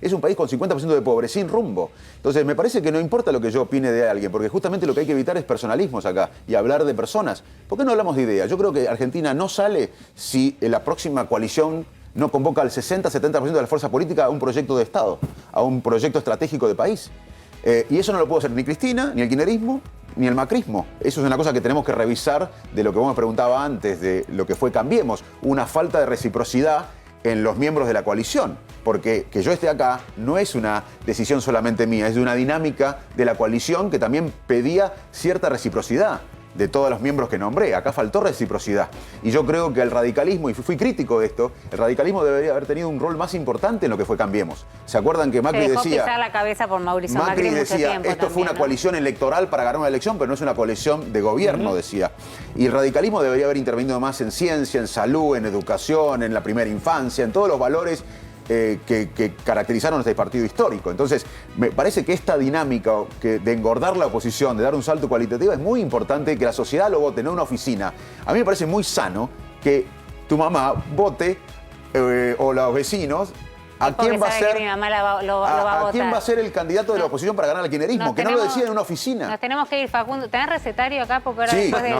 es un país con 50% de pobre, sin rumbo. Entonces, me parece que no importa lo que yo opine de alguien, porque justamente lo que hay que evitar es personalismos acá y hablar de personas. ¿Por qué no hablamos de ideas? Yo creo que Argentina no sale si en la próxima coalición no convoca al 60-70% de la fuerza política a un proyecto de Estado, a un proyecto estratégico de país. Y eso no lo puede hacer ni Cristina, ni el kirchnerismo, ni el macrismo. Eso es una cosa que tenemos que revisar de lo que vos me preguntaba antes, de lo que fue Cambiemos. Una falta de reciprocidad en los miembros de la coalición. Porque que yo esté acá no es una decisión solamente mía, es de una dinámica de la coalición que también pedía cierta reciprocidad de todos los miembros que nombré. Acá faltó reciprocidad. Y yo creo que el radicalismo, y fui crítico de esto, el radicalismo debería haber tenido un rol más importante en lo que fue Cambiemos. ¿Se acuerdan que Macri Se dejó decía... pisar la cabeza por Mauricio Macri mucho decía, tiempo esto fue una ¿no? coalición electoral para ganar una elección, pero no es una coalición de gobierno, decía. Y el radicalismo debería haber intervenido más en ciencia, en salud, en educación, en la primera infancia, en todos los valores que caracterizaron este partido histórico. Entonces, me parece que esta dinámica de engordar la oposición, de dar un salto cualitativo, es muy importante que la sociedad lo vote, no una oficina. A mí me parece muy sano que tu mamá vote, o los vecinos, ¿a quién va a ser? Mi mamá lo va a votar. ¿A quién va a ser el candidato de la oposición para ganar al kirchnerismo? Que no lo decida en una oficina. Nos tenemos que ir, Facundo. ¿Tenés recetario acá? Porque ahora Sí. después de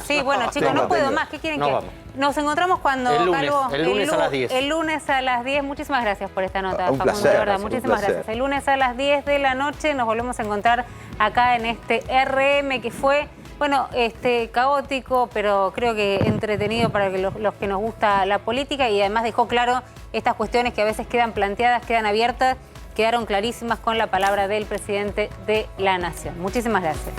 sí, bueno, chicos, no puedo más. ¿Qué quieren que vamos. Nos encontramos cuando El lunes, Calvo, el lunes a las 10. El lunes a las 10. Muchísimas gracias por esta nota, Un Facundo, placer, de verdad. un Muchísimas placer. gracias. El lunes a las 10 de la noche nos volvemos a encontrar acá en este RM que fue, bueno, caótico, pero creo que entretenido para los que nos gusta la política, y además dejó claro estas cuestiones que a veces quedan planteadas, quedan abiertas, quedaron clarísimas con la palabra del presidente de la Nación. Muchísimas gracias.